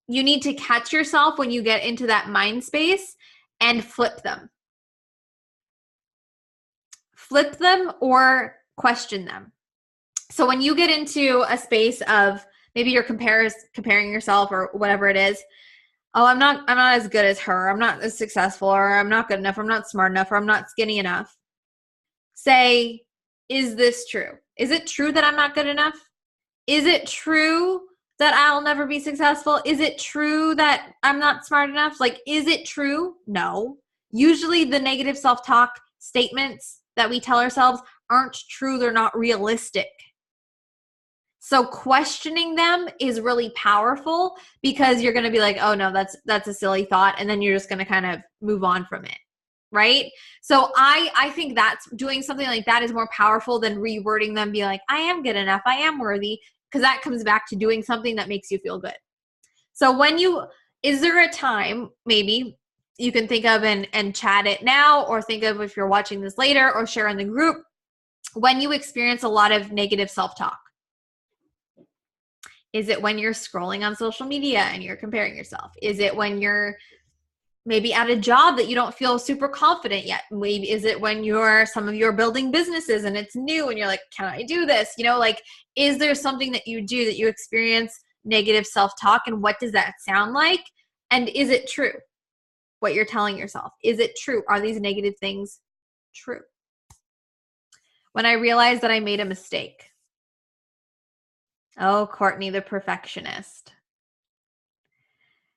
you need to catch yourself when you get into that mind space and flip them. Flip them or question them. So when you get into a space of, maybe you're comparing yourself or whatever it is, oh, I'm not as good as her, I'm not as successful, or I'm not good enough, I'm not smart enough, or I'm not skinny enough. Say, is this true? Is it true that I'm not good enough? Is it true that I'll never be successful? Is it true that I'm not smart enough? Like, is it true? No. Usually the negative self-talk statements that we tell ourselves aren't true. They're not realistic. So questioning them is really powerful, because you're going to be like, oh no, that's a silly thought. And then you're just going to kind of move on from it. Right? So I think that's, doing something like that is more powerful than rewording them, be like, I am good enough, I am worthy, because that comes back to doing something that makes you feel good. So is there a time maybe you can think of and chat it now, or think of if you're watching this later, or share in the group, when you experience a lot of negative self-talk? Is it when you're scrolling on social media and you're comparing yourself? Is it when you're maybe at a job that you don't feel super confident yet? Maybe is it when some of you're building businesses and it's new and you're like, can I do this? Is there something that you do that you experience negative self-talk, and what does that sound like? And is it true what you're telling yourself? Is it true? Are these negative things true? When I realized that I made a mistake. Oh, Courtney, the perfectionist.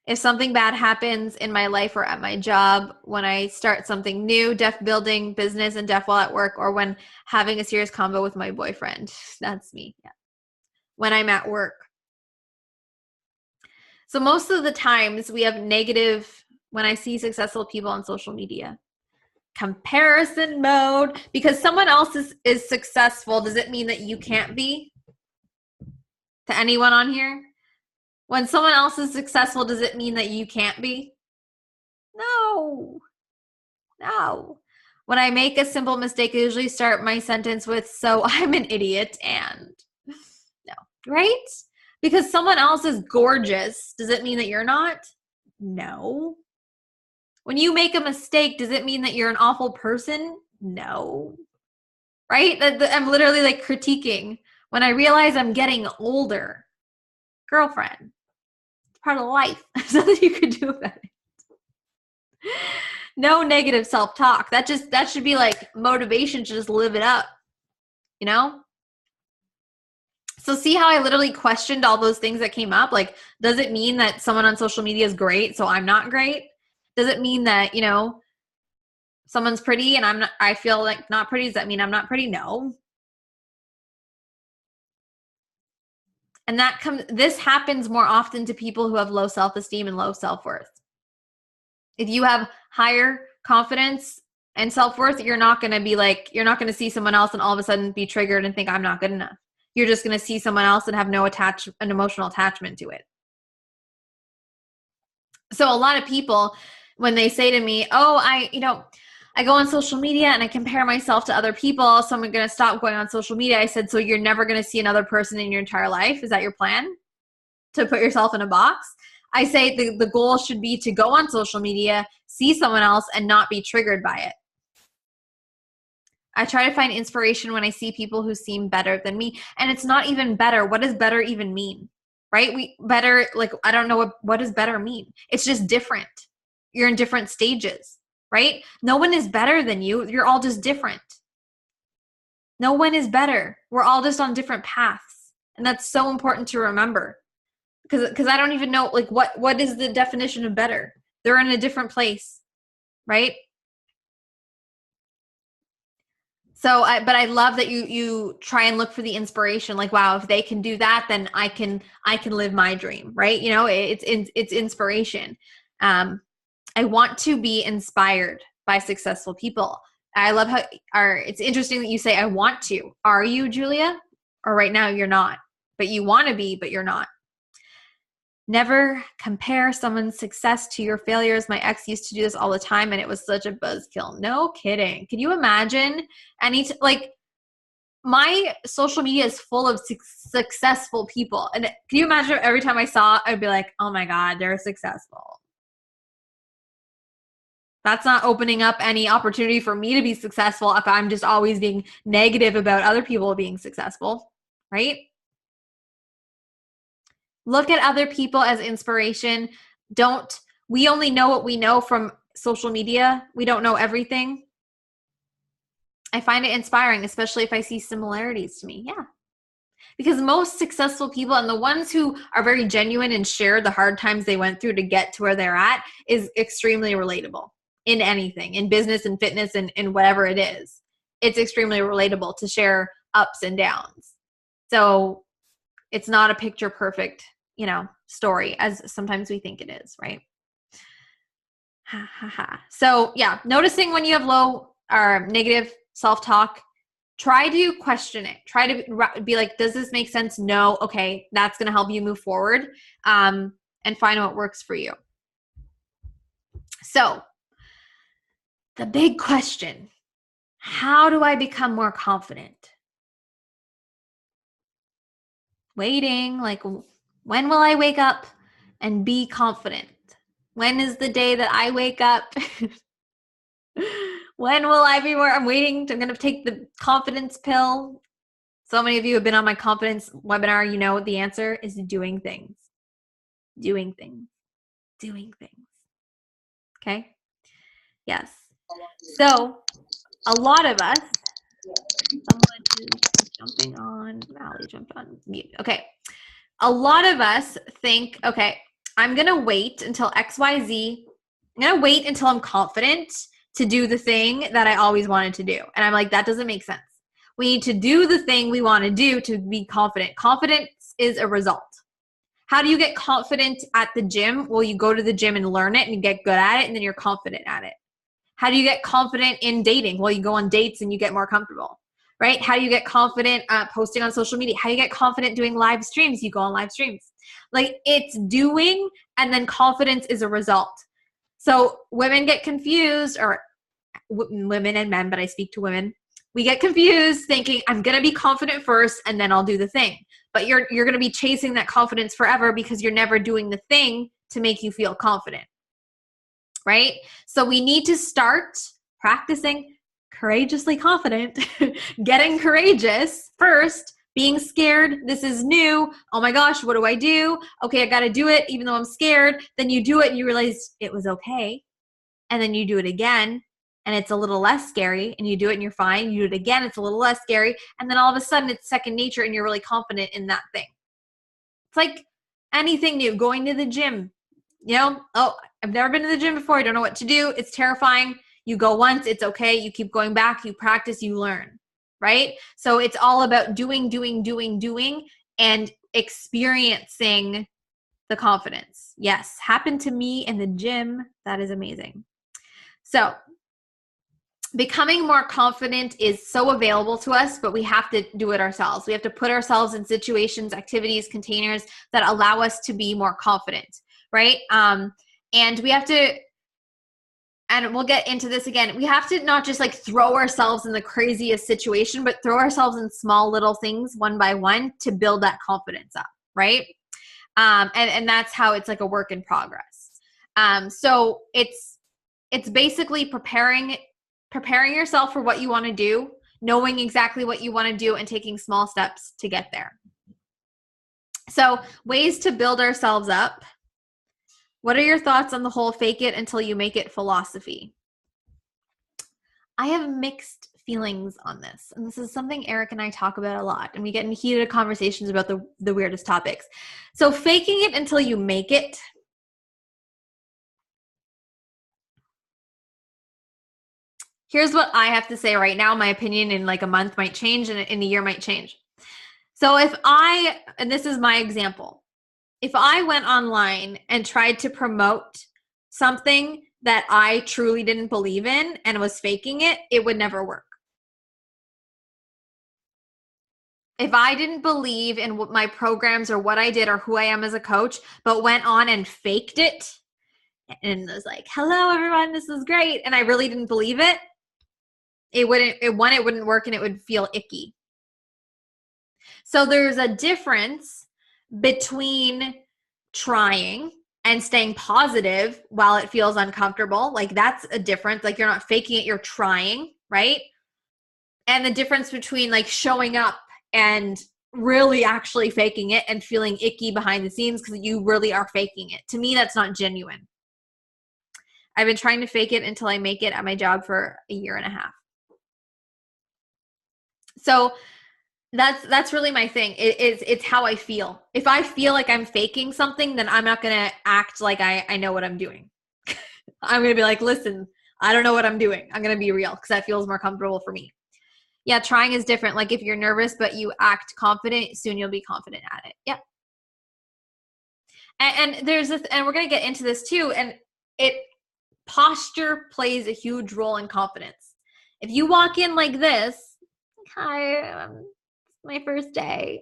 If something bad happens in my life or at my job, when I start something new, deaf building business and deaf while at work, or when having a serious convo with my boyfriend, that's me. Yeah. When I'm at work. So most of the times we have negative, when I see successful people on social media, comparison mode, because someone else is successful. Does it mean that you can't be? To anyone on here? When someone else is successful, does it mean that you can't be? No. When I make a simple mistake, I usually start my sentence with, so I'm an idiot, and no, right? Because someone else is gorgeous, does it mean that you're not? No. When you make a mistake, does it mean that you're an awful person? No. Right? I'm literally like critiquing. When I realize I'm getting older, girlfriend, part of life. There's nothing you can do about it. No negative self-talk. That should be like motivation to just live it up, you know? So see how I literally questioned all those things that came up? Like, does it mean that someone on social media is great, so I'm not great? Does it mean that, you know, someone's pretty and I feel like not pretty? Does that mean I'm not pretty? No. And this happens more often to people who have low self-esteem and low self-worth. If you have higher confidence and self-worth, you're not going to see someone else and all of a sudden be triggered and think I'm not good enough. You're just going to see someone else and have an emotional attachment to it. So a lot of people, when they say to me, oh, I go on social media and I compare myself to other people, so I'm going to stop going on social media. I said, so you're never going to see another person in your entire life? Is that your plan? To put yourself in a box? I say the goal should be to go on social media, see someone else, and not be triggered by it. I try to find inspiration when I see people who seem better than me. And it's not even better. What does better even mean? Right? I don't know what does better mean? It's just different. You're in different stages, right? No one is better than you. You're all just different. No one is better. We're all just on different paths. And that's so important to remember. Because I don't even know, like, what is the definition of better? They're in a different place, right? So, but I love that you try and look for the inspiration. Like, wow, if they can do that, then I can live my dream, right? You know, it's inspiration. I want to be inspired by successful people. I love it's interesting that you say, I want to. Are you, Julia? Or right now you're not, but you want to be, but you're not. Never compare someone's success to your failures. My ex used to do this all the time, and it was such a buzzkill. No kidding. Can you imagine? My social media is full of successful people. And can you imagine every time I saw it, I'd be like, oh my God, they're successful. That's not opening up any opportunity for me to be successful if I'm just always being negative about other people being successful, right? Look at other people as inspiration. We only know what we know from social media. We don't know everything. I find it inspiring, especially if I see similarities to me. Yeah. Because most successful people and the ones who are very genuine and share the hard times they went through to get to where they're at is extremely relatable in anything, in business and fitness and whatever it is. It's extremely relatable to share ups and downs. So it's not a picture perfect, story as sometimes we think it is, right? So yeah, noticing when you have low or negative self-talk, try to question it. Try to be like, does this make sense? No. Okay. That's going to help you move forward and find what works for you. So the big question, how do I become more confident? Waiting, like, when will I wake up and be confident? When is the day that I wake up? When will I be I'm waiting. I'm going to take the confidence pill. So many of you have been on my confidence webinar. You know the answer is doing things. Doing things. Doing things. Okay? Yes. So a lot of us, someone is jumping on, Valley jumped on mute. Okay. A lot of us think, okay, I'm going to wait until XYZ. I'm going to wait until I'm confident to do the thing that I always wanted to do. And I'm like, that doesn't make sense. We need to do the thing we want to do to be confident. Confidence is a result. How do you get confident at the gym? Well, you go to the gym and learn it and you get good at it and then you're confident at it. How do you get confident in dating? Well, you go on dates and you get more comfortable, right? How do you get confident posting on social media? How do you get confident doing live streams? You go on live streams. Like, it's doing, and then confidence is a result. So women get confused, or women and men, but I speak to women. We get confused thinking, I'm going to be confident first and then I'll do the thing. But you're going to be chasing that confidence forever because you're never doing the thing to make you feel confident, right? So we need to start practicing courageously confident, getting courageous first Being scared, this is new. Oh my gosh, what do I do? Okay, I got to do it even though I'm scared. Then you do it and you realize it was okay. And then you do it again and it's a little less scary, and you do it and you're fine. You do it again, it's a little less scary. And then all of a sudden it's second nature and you're really confident in that thing. It's like anything new, going to the gym. Oh, I've never been to the gym before. I don't know what to do. It's terrifying. You go once, it's okay. You keep going back, you practice, you learn, right? So it's all about doing, and experiencing the confidence. Yes, happened to me in the gym. That is amazing. So becoming more confident is so available to us, but we have to do it ourselves. We have to put ourselves in situations, activities, containers that allow us to be more confident, right? And we have to, and we'll get into this again, we have to not just like throw ourselves in the craziest situation, but throw ourselves in small little things one by one to build that confidence up, right? And that's how it's like a work in progress. So it's basically preparing yourself for what you want to do, knowing exactly what you want to do, and taking small steps to get there. So ways to build ourselves up. What are your thoughts on the whole fake it until you make it philosophy? I have mixed feelings on this. And this is something Eric and I talk about a lot. And we get in heated conversations about the weirdest topics. So faking it until you make it. Here's what I have to say right now. My opinion in like a month might change, and in a year might change. So and this is my example, if I went online and tried to promote something that I truly didn't believe in and was faking it, it would never work. If I didn't believe in what my programs or what I did or who I am as a coach, but went on and faked it and was like, hello, everyone, this is great, and I really didn't believe it, it wouldn't work, and it would feel icky. So there's a difference between trying and staying positive while it feels uncomfortable. Like that's a difference. Like you're not faking it, you're trying, right? And the difference between like showing up and really actually faking it and feeling icky behind the scenes because you really are faking it. To me, that's not genuine. I've been trying to fake it until I make it at my job for a year and a half. So that's really my thing. It's how I feel. If I feel like I'm faking something, then I'm not going to act like I know what I'm doing. I'm going to be like, listen, I don't know what I'm doing. I'm going to be real because that feels more comfortable for me. Yeah, trying is different. Like if you're nervous, but you act confident, soon you'll be confident at it. Yeah. And there's this, and we're going to get into this too. And posture plays a huge role in confidence. If you walk in like this, hi, my first day,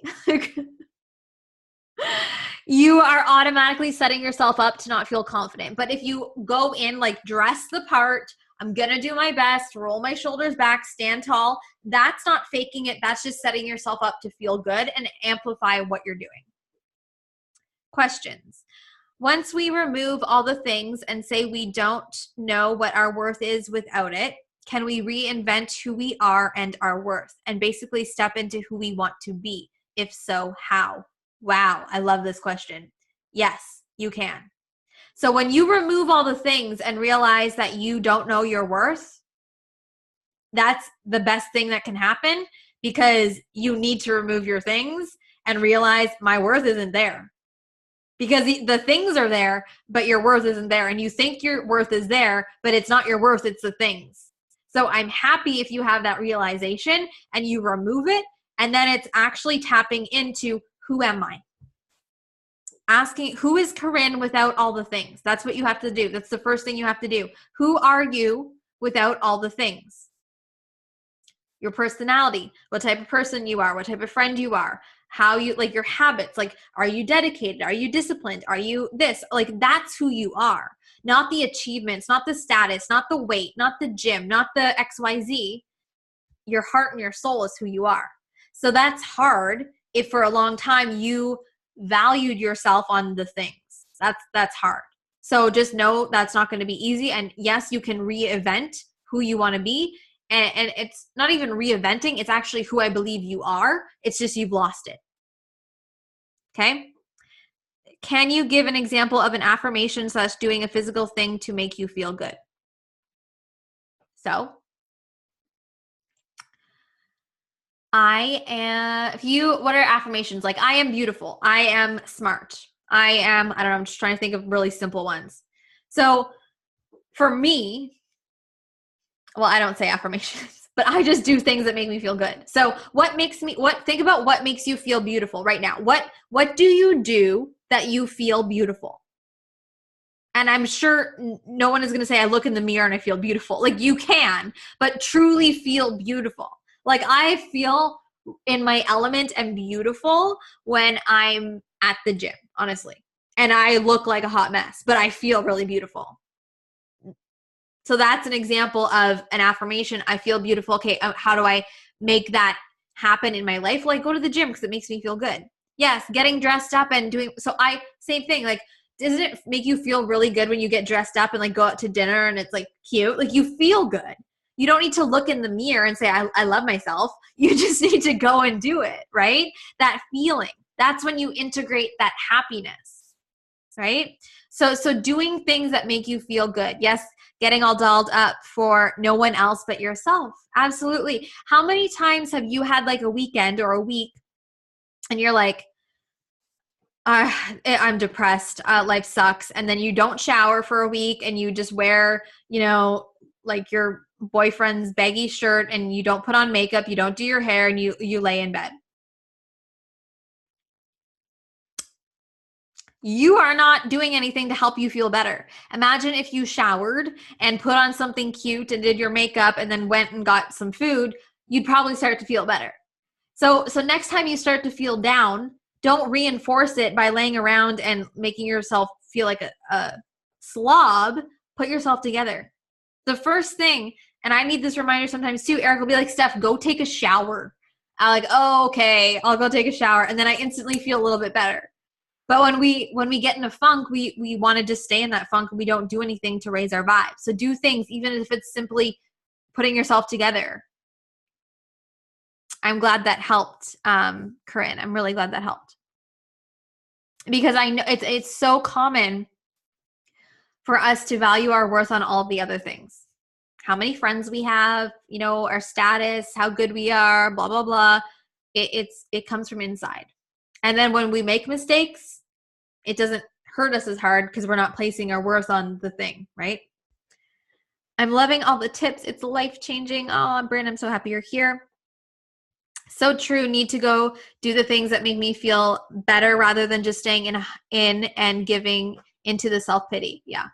you are automatically setting yourself up to not feel confident. But if you go in like dress the part, I'm going to do my best, roll my shoulders back, stand tall, that's not faking it. That's just setting yourself up to feel good and amplify what you're doing. Questions. Once we remove all the things and say we don't know what our worth is without it, can we reinvent who we are and our worth and basically step into who we want to be? If so, how? Wow, I love this question. Yes, you can. So when you remove all the things and realize that you don't know your worth, that's the best thing that can happen, because you need to remove your things and realize my worth isn't there. Because the things are there, but your worth isn't there. And you think your worth is there, but it's not your worth, it's the things. So I'm happy if you have that realization and you remove it, and then it's actually tapping into, who am I? Asking, who is Corinne without all the things? That's what you have to do. That's the first thing you have to do. Who are you without all the things? Your personality, what type of person you are, what type of friend you are, how you, like your habits, like are you dedicated? Are you disciplined? Are you this? Like that's who you are. Not the achievements, not the status, not the weight, not the gym, not the XYZ. Your heart and your soul is who you are. So that's hard if for a long time you valued yourself on the things. That's hard. So just know that's not going to be easy. And yes, you can reinvent who you want to be. And it's not even reinventing. It's actually who I believe you are. It's just you've lost it. Okay? Can you give an example of an affirmation / doing a physical thing to make you feel good? So, what are affirmations? Like, I am beautiful. I am smart. I don't know, I'm just trying to think of really simple ones. So for me, well, I don't say affirmations, but I just do things that make me feel good. So think about what makes you feel beautiful right now. What do you do that you feel beautiful? And I'm sure no one is going to say, I look in the mirror and I feel beautiful. Like, you can, but truly feel beautiful. Like, I feel in my element and beautiful when I'm at the gym, honestly. And I look like a hot mess, but I feel really beautiful. So that's an example of an affirmation. I feel beautiful. Okay, how do I make that happen in my life? Well, I go to the gym because it makes me feel good. Yes, getting dressed up and doing, same thing. Like, doesn't it make you feel really good when you get dressed up and like go out to dinner and it's like cute? Like, you feel good. You don't need to look in the mirror and say, I love myself. You just need to go and do it, right? That feeling, that's when you integrate that happiness, right? So doing things that make you feel good. Yes, getting all dolled up for no one else but yourself. Absolutely. How many times have you had like a weekend or a week and you're like, I'm depressed. Life sucks. And then you don't shower for a week and you just wear, like your boyfriend's baggy shirt and you don't put on makeup, you don't do your hair, and you lay in bed. You are not doing anything to help you feel better. Imagine if you showered and put on something cute and did your makeup and then went and got some food, you'd probably start to feel better. So next time you start to feel down, don't reinforce it by laying around and making yourself feel like a slob. Put yourself together. The first thing, and I need this reminder sometimes too, Eric will be like, Steph, go take a shower. I'm like, oh, okay, I'll go take a shower. And then I instantly feel a little bit better. But when we get in a funk, we want to just stay in that funk and we don't do anything to raise our vibe. So do things, even if it's simply putting yourself together. I'm glad that helped, Corinne. I'm really glad that helped. Because I know it's so common for us to value our worth on all the other things. How many friends we have, our status, how good we are, blah, blah, blah. It comes from inside. And then when we make mistakes, it doesn't hurt us as hard because we're not placing our worth on the thing, right? I'm loving all the tips. It's life-changing. Oh, Bryn, I'm so happy you're here. So true. Need to go do the things that make me feel better rather than just staying in and giving into the self-pity. Yeah.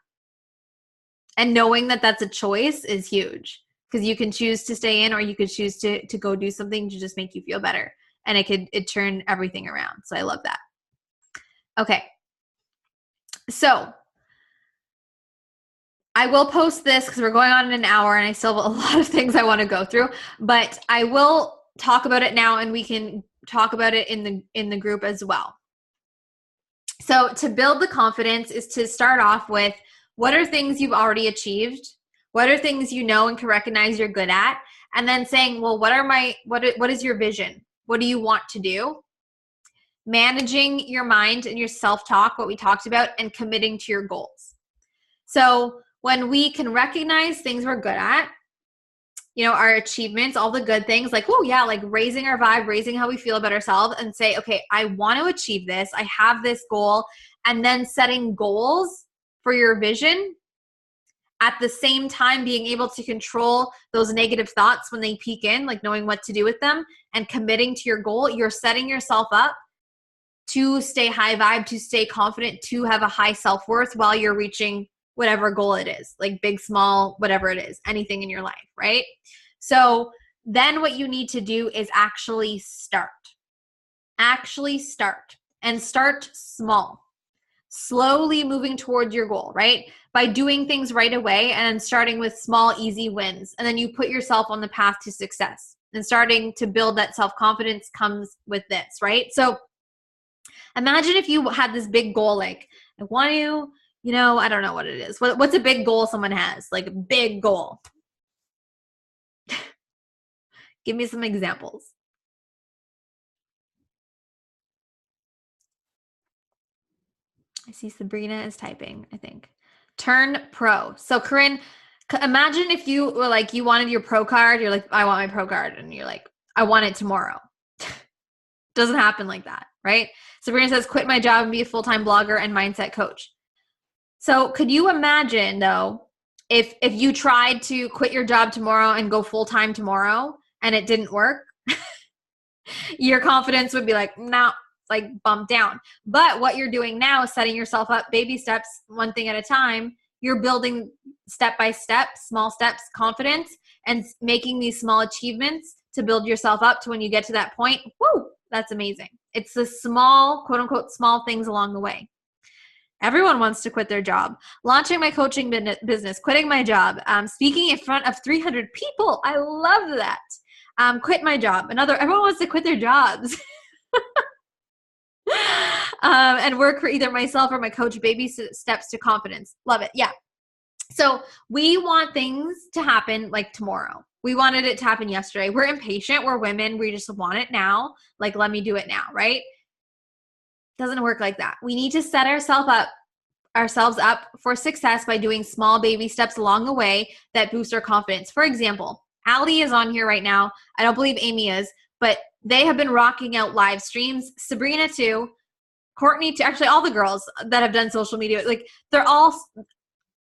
And knowing that that's a choice is huge because you can choose to stay in or you could choose to go do something to just make you feel better. And it turn everything around. So I love that. Okay. So I will post this because we're going on in an hour and I still have a lot of things I want to go through, but I will talk about it now and we can talk about it in the group as well. So to build the confidence is to start off with, what are things you've already achieved? What are things you know and can recognize you're good at? And then saying, well, what is your vision? What do you want to do? Managing your mind and your self-talk, what we talked about, and committing to your goals. So when we can recognize things we're good at, our achievements, all the good things, like, oh yeah, like raising our vibe, raising how we feel about ourselves, and say, okay, I want to achieve this. I have this goal. And then setting goals for your vision, at the same time being able to control those negative thoughts when they peek in, like knowing what to do with them and committing to your goal. You're setting yourself up to stay high vibe, to stay confident, to have a high self-worth while you're reaching whatever goal it is, like big, small, whatever it is, anything in your life, right? So then what you need to do is actually start. Actually start, and start small. Slowly moving towards your goal, right? By doing things right away and starting with small, easy wins. And then you put yourself on the path to success. And starting to build that self-confidence comes with this, right? So imagine if you had this big goal, like, I want to, I don't know what it is. What's a big goal someone has? Like a big goal. Give me some examples. I see Sabrina is typing, I think. Turn pro. So Corinne, imagine if you were like, you wanted your pro card. You're like, I want my pro card. And you're like, I want it tomorrow. Doesn't happen like that, right? Sabrina says, quit my job and be a full-time blogger and mindset coach. So could you imagine though, if you tried to quit your job tomorrow and go full-time tomorrow and it didn't work, your confidence would be like, no, like bump down. But what you're doing now is setting yourself up baby steps, one thing at a time. You're building step by step, small steps, confidence, and making these small achievements to build yourself up to when you get to that point. Woo, that's amazing. It's the small, quote unquote, small things along the way. Everyone wants to quit their job. Launching my coaching business, quitting my job, speaking in front of 300 people. I love that. Quit my job. Everyone wants to quit their jobs. And work for either myself or my coach. Baby steps to confidence. Love it. Yeah. So we want things to happen like tomorrow. We wanted it to happen yesterday. We're impatient. We're women. We just want it now. Like, let me do it now, right? Doesn't work like that. We need to set ourselves up for success by doing small baby steps along the way that boost our confidence. For example, Allie is on here right now. I don't believe Amy is, but they have been rocking out live streams. Sabrina too. Courtney too. Actually, all the girls that have done social media, like they're all,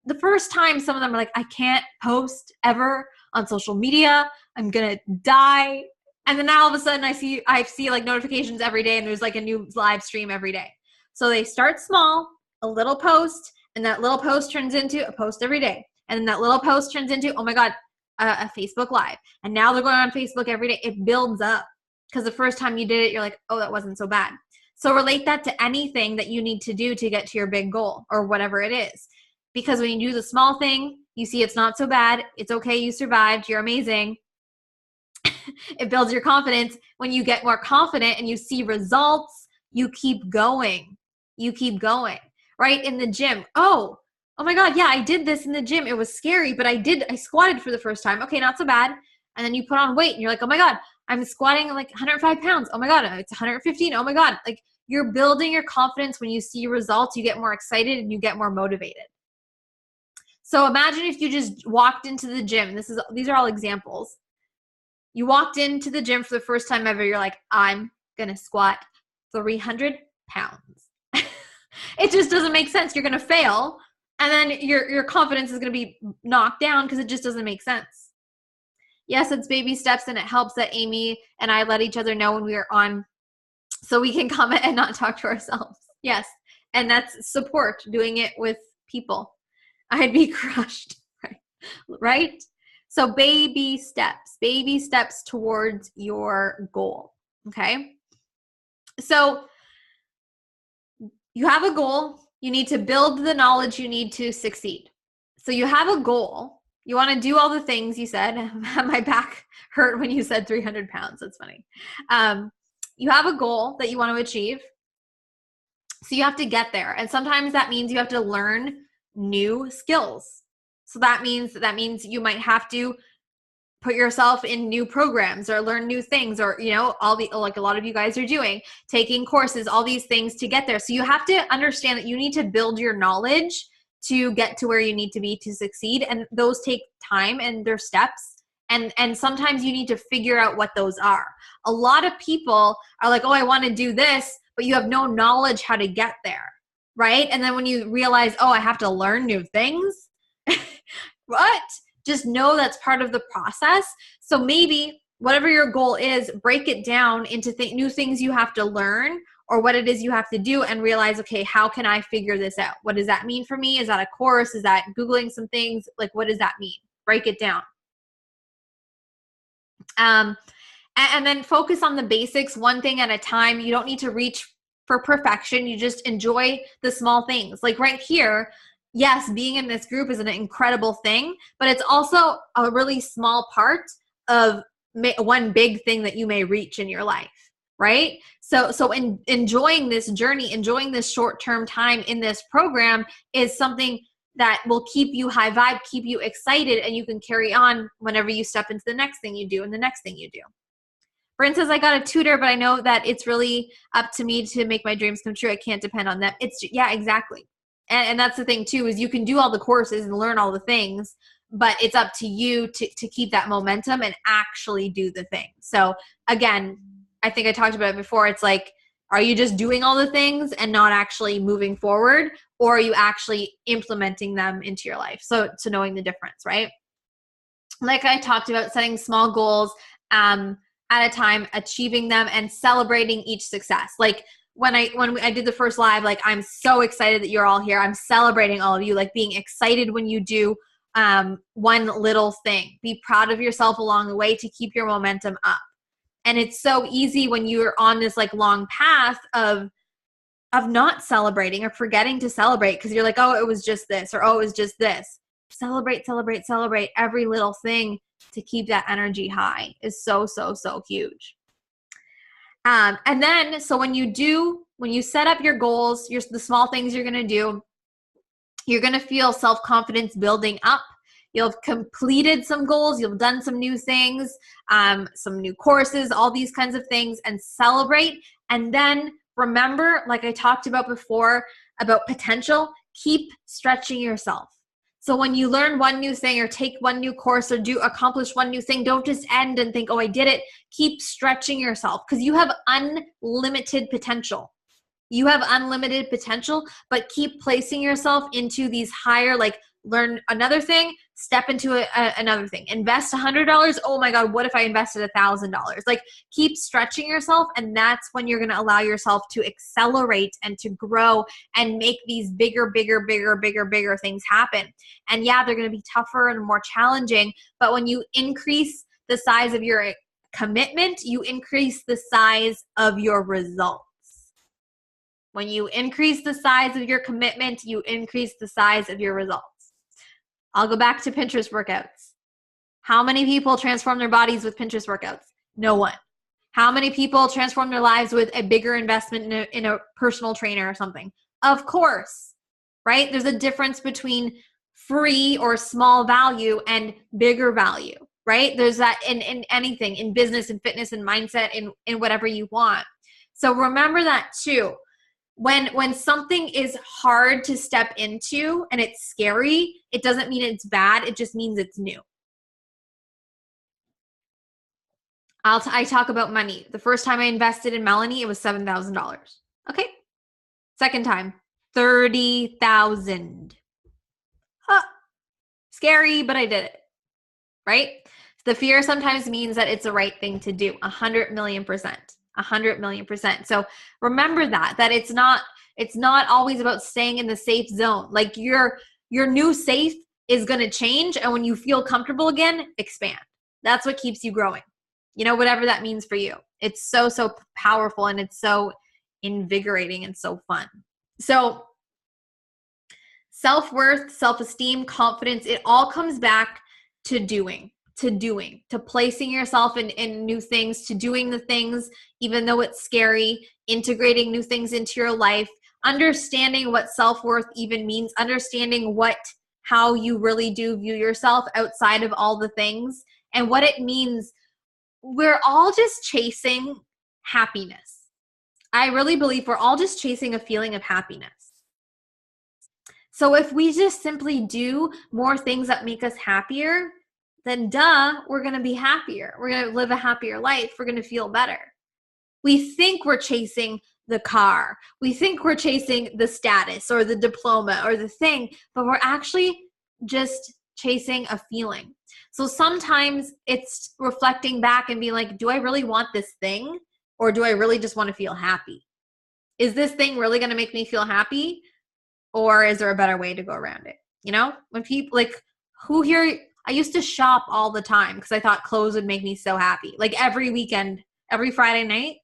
the first time some of them are like, I can't post ever on social media. I'm going to die. And then now all of a sudden I see like notifications every day and there's like a new live stream every day. So they start small, a little post, and that little post turns into a post every day. And then that little post turns into, oh my God, a Facebook Live. And now they're going on Facebook every day. It builds up because the first time you did it, you're like, oh, that wasn't so bad. So relate that to anything that you need to do to get to your big goal or whatever it is. Because when you do the small thing, you see it's not so bad. It's okay. You survived. You're amazing. It builds your confidence. When you get more confident and you see results, you keep going. You keep going, right? In the gym. Oh my God. Yeah, I did this in the gym. It was scary, but I squatted for the first time. Okay, not so bad. And then you put on weight and you're like, oh my God, I'm squatting like 105 pounds. Oh my God, it's 115. Oh my God. Like, you're building your confidence. When you see results, you get more excited and you get more motivated. So imagine if you just walked into the gym. These are all examples. You walked into the gym for the first time ever. You're like, I'm going to squat 300 pounds. It just doesn't make sense. You're going to fail. And then your confidence is going to be knocked down because it just doesn't make sense. Yes, it's baby steps, and it helps that Amy and I let each other know when we are on so we can comment and not talk to ourselves. Yes. And that's support, doing it with people. I'd be crushed, right? So baby steps towards your goal. Okay. So you have a goal. You need to build the knowledge you need to succeed. So you have a goal. You want to do all the things you said. My back hurt when you said 300 pounds. That's funny. You have a goal that you want to achieve. So you have to get there. And sometimes that means you have to learn new skills. So that means you might have to put yourself in new programs or learn new things, or, like a lot of you guys are doing, taking courses, all these things to get there. So you have to understand that you need to build your knowledge to get to where you need to be to succeed. And those take time and they're steps. And sometimes you need to figure out what those are. A lot of people are like, oh, I want to do this, but you have no knowledge how to get there, right? And then when you realize, oh, I have to learn new things, what? Just know that's part of the process. So maybe whatever your goal is, break it down into new things you have to learn, or what it is you have to do, and realize, okay, how can I figure this out? What does that mean for me? Is that a course? Is that Googling some things? Like, what does that mean? Break it down. And then focus on the basics, one thing at a time. You don't need to reach for perfection. You just enjoy the small things. Like right here, yes, being in this group is an incredible thing, but it's also a really small part of one big thing that you may reach in your life, right? So enjoying this journey, enjoying this short-term time in this program is something that will keep you high vibe, keep you excited, and you can carry on whenever you step into the next thing you do and the next thing you do. For instance, I got a tutor, but I know that it's really up to me to make my dreams come true. I can't depend on them. Yeah, exactly. And that's the thing too, is you can do all the courses and learn all the things, but it's up to you to keep that momentum and actually do the thing. So again, I think I talked about it before. It's like, are you just doing all the things and not actually moving forward, or are you actually implementing them into your life? So knowing the difference, right? Like I talked about, setting small goals at a time, achieving them, and celebrating each success. Like when I did the first live, like, I'm so excited that you're all here. I'm celebrating all of you, like being excited when you do one little thing. Be proud of yourself along the way to keep your momentum up. And it's so easy when you're on this like long path of not celebrating or forgetting to celebrate, because you're like, oh, it was just this, or oh, it was just this. Celebrate every little thing to keep that energy high is so huge. And then, so when you set up your goals, the small things you're going to do, you're going to feel self-confidence building up. You'll have completed some goals. You've done some new things, some new courses, all these kinds of things, and celebrate. And then remember, like I talked about before, about potential, keep stretching yourself. So when you learn one new thing or take one new course or accomplish one new thing, don't just end and think, oh, I did it. Keep stretching yourself, because you have unlimited potential. You have unlimited potential, but keep placing yourself into these higher, like, learn another thing, step into another thing. Invest $100. Oh my God, what if I invested $1,000? Like, keep stretching yourself, and that's when you're going to allow yourself to accelerate and to grow and make these bigger things happen. And yeah, they're going to be tougher and more challenging, but when you increase the size of your commitment, you increase the size of your results. When you increase the size of your commitment, you increase the size of your results. I'll go back to Pinterest workouts. How many people transform their bodies with Pinterest workouts? No one. How many people transform their lives with a bigger investment in a personal trainer or something? Of course, right? There's a difference between free or small value and bigger value, right? There's that in anything, in business and fitness and mindset, in whatever you want. So remember that too. When something is hard to step into and it's scary, it doesn't mean it's bad. It just means it's new. I talk about money. The first time I invested in Melanie, it was $7,000. Okay. Second time, $30,000. Scary, but I did it. Right? The fear sometimes means that it's the right thing to do. 100,000,000%. 100,000,000%. So remember that it's not always about staying in the safe zone. Like, your new safe is going to change, and when you feel comfortable again, expand. That's what keeps you growing. Whatever that means for you. It's so powerful, and it's so invigorating and so fun. So self-worth, self-esteem, confidence, it all comes back to doing, to placing yourself in new things, to doing the things, even though it's scary, integrating new things into your life, understanding what self-worth even means, understanding how you really do view yourself outside of all the things, and what it means. We're all just chasing happiness. I really believe we're all just chasing a feeling of happiness. So if we just simply do more things that make us happier, then we're going to be happier. We're going to live a happier life. We're going to feel better. We think we're chasing the car. We think we're chasing the status or the diploma or the thing, but we're actually just chasing a feeling. So sometimes it's reflecting back and being like, do I really want this thing, or do I really just want to feel happy? Is this thing really going to make me feel happy, or is there a better way to go around it? When people, like, who here, I used to shop all the time because I thought clothes would make me so happy. Like, every weekend, every Friday night,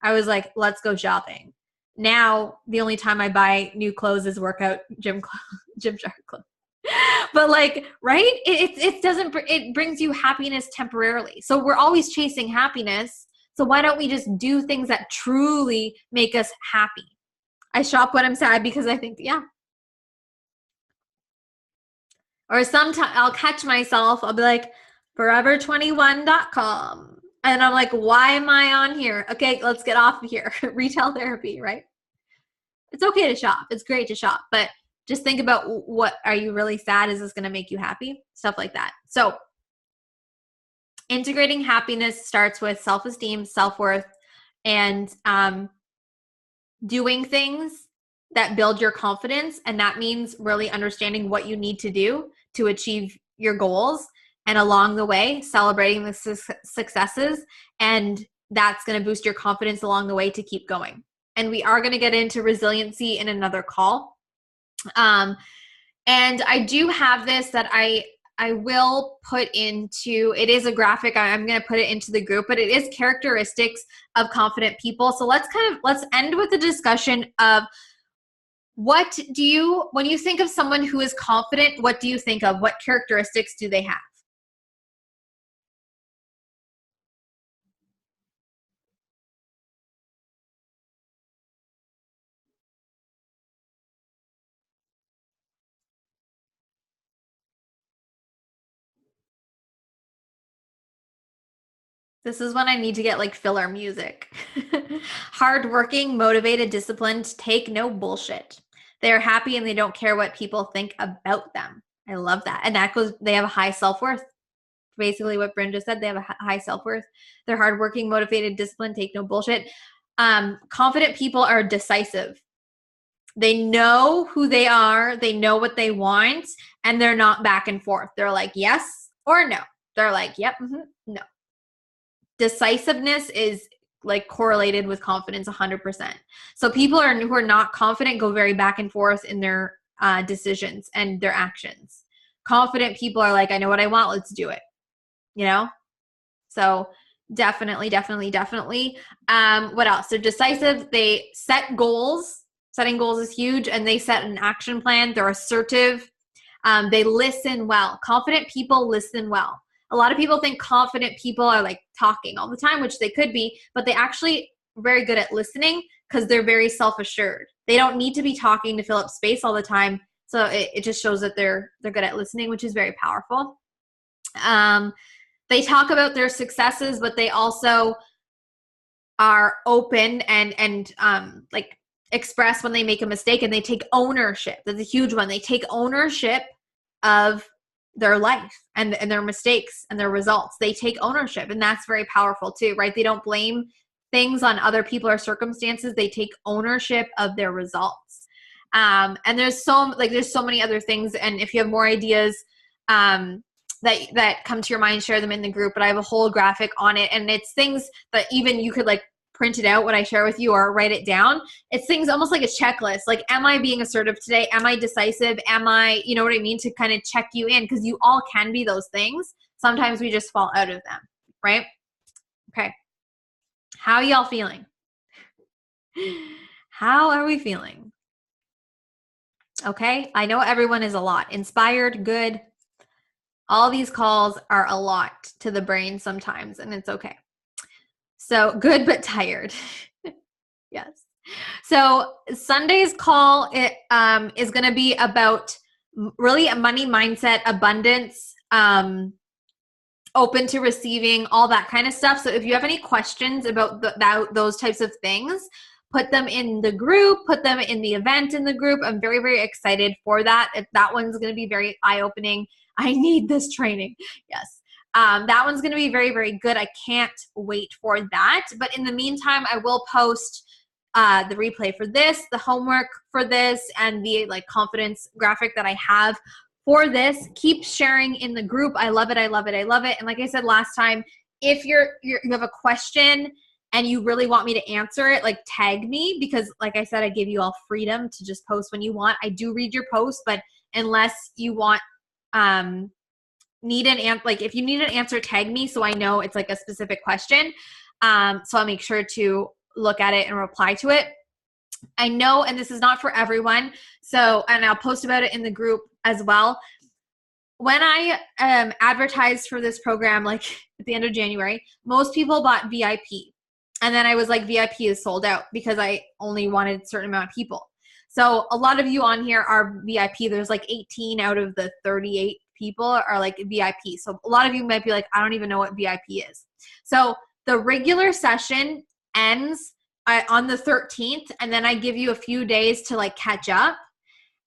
I was like, let's go shopping. Now, the only time I buy new clothes is workout gym shark clothes. But like, right? It brings you happiness temporarily. So we're always chasing happiness. So why don't we just do things that truly make us happy? I shop when I'm sad because I think, yeah, Or sometimes I'll catch myself, I'll be like, forever21.com. And I'm like, why am I on here? Okay, let's get off of here. Retail therapy, right? It's okay to shop. It's great to shop, but just think about, what are you really sad? Is this going to make you happy? Stuff like that. So integrating happiness starts with self-esteem, self-worth, and doing things that build your confidence. And that means really understanding what you need to do to achieve your goals, and along the way celebrating the successes, and that's going to boost your confidence along the way to keep going. And we are going to get into resiliency in another call. And I do have this that I will put into, it is a graphic. I'm going to put it into the group, but it is characteristics of confident people. So let's end with a discussion of, when you think of someone who is confident, what do you think of? What characteristics do they have? This is when I need to get like filler music. Hardworking, motivated, disciplined, take no bullshit. They are happy and they don't care what people think about them. I love that. And they have a high self-worth. Basically what Bryn just said, they have a high self-worth. They're hardworking, motivated, disciplined, take no bullshit. Confident people are decisive. They know who they are. They know what they want, and they're not back and forth. They're like, yes or no. They're like, yep, no. Decisiveness is like correlated with confidence 100%. So people who are not confident go very back and forth in their decisions and their actions. Confident people are like, I know what I want. Let's do it. So definitely. What else? They're decisive. They set goals. Setting goals is huge, and they set an action plan. They're assertive. They listen well. Confident people listen well. A lot of people think confident people are like talking all the time, which they could be, but they actually are very good at listening because they're very self-assured. They don't need to be talking to fill up space all the time. So it just shows that they're good at listening, which is very powerful. They talk about their successes, but they also are open and like express when they make a mistake, and they take ownership. That's a huge one. They take ownership of their life and their mistakes and their results. They take ownership, and that's very powerful too, right? They don't blame things on other people or circumstances. They take ownership of their results. And there's so many other things. And if you have more ideas that come to your mind, share them in the group. But I have a whole graphic on it, and it's things that even you could like print it out what I share with you or write it down. It's things almost like a checklist. Like, am I being assertive today? Am I decisive? Am I, you know what I mean? To kind of check you in, because you all can be those things. Sometimes we just fall out of them, right? Okay. How y'all feeling? How are we feeling? Okay. I know everyone is a lot. Inspired, good. All these calls are a lot to the brain sometimes, and it's okay. So good, but tired. Yes. So Sunday's call is going to be about really a money mindset, abundance, open to receiving, all that kind of stuff. So if you have any questions about those types of things, put them in the group, put them in the event in the group. I'm very, very excited for that. That one's going to be very eye-opening. I need this training. Yes. That one's going to be very, very good. I can't wait for that. But in the meantime, I will post the replay for this, the homework for this, and the like confidence graphic that I have for this. Keep sharing in the group. I love it. I love it. I love it. And like I said last time, if you have a question and you really want me to answer it, like tag me, because like I said, I give you all freedom to just post when you want. I do read your posts, but unless you want if you need an answer, tag me so I know it's like a specific question. So I'll make sure to look at it and reply to it. I know, and this is not for everyone, and I'll post about it in the group as well. When I advertised for this program, like at the end of January, most people bought VIP. And then I was like, VIP is sold out, because I only wanted a certain amount of people. So a lot of you on here are VIP. There's like 18 out of the 38 people are like VIP. So a lot of you might be like, I don't even know what VIP is. So the regular session ends on the 13th, and then I give you a few days to like catch up.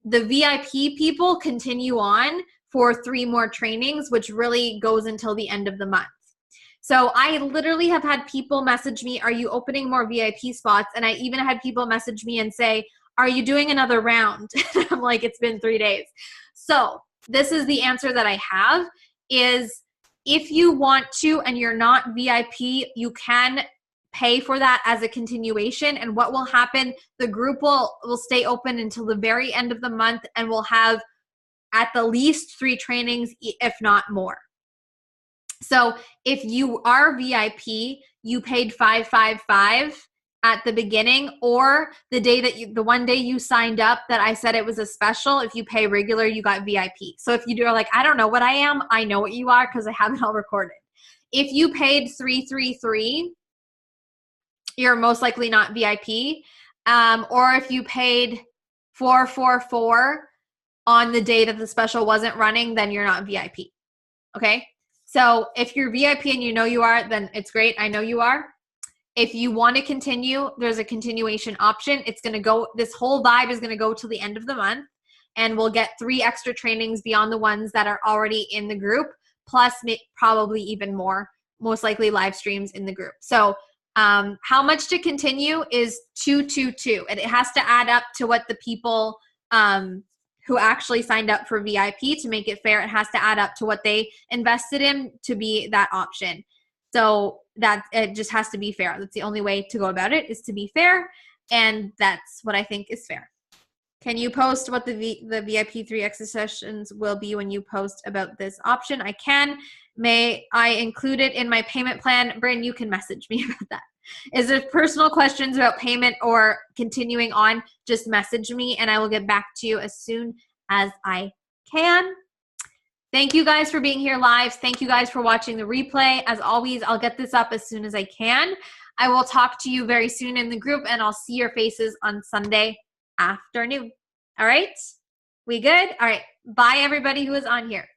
The VIP people continue on for 3 more trainings, which really goes until the end of the month. So I literally have had people message me, are you opening more VIP spots? And I even had people message me and say, are you doing another round? I'm like, it's been 3 days. So this is the answer that I have is if you want to and you're not VIP, you can pay for that as a continuation. And what will happen, the group will stay open until the very end of the month, and we'll have at the least 3 trainings, if not more. So if you are VIP, you paid $555 at the beginning, or the day that the one day you signed up that I said it was a special, if you pay regular, you got VIP. So if you do like, I don't know what I am, I know what you are because I have it all recorded. If you paid $333, you're most likely not VIP. Or if you paid $444 on the day that the special wasn't running, then you're not VIP. Okay? So if you're VIP and you know you are, then it's great. I know you are. If you want to continue, there's a continuation option. It's going to go, this whole vibe is going to go till the end of the month, and we'll get 3 extra trainings beyond the ones that are already in the group, plus probably even more, most likely live streams in the group. So how much to continue is 222, and it has to add up to what the people who actually signed up for VIP, to make it fair, it has to add up to what they invested in to be that option. So that it just has to be fair. That's the only way to go about it, is to be fair, and that's what I think is fair. Can you post what the VIP 3 extra sessions will be when you post about this option? I can. May I include it in my payment plan? Bryn, you can message me about that. Is there personal questions about payment or continuing on, just message me and I will get back to you as soon as I can. Thank you guys for being here live. Thank you guys for watching the replay. As always, I'll get this up as soon as I can. I will talk to you very soon in the group, and I'll see your faces on Sunday afternoon. All right? We good? All right. Bye, everybody who is on here.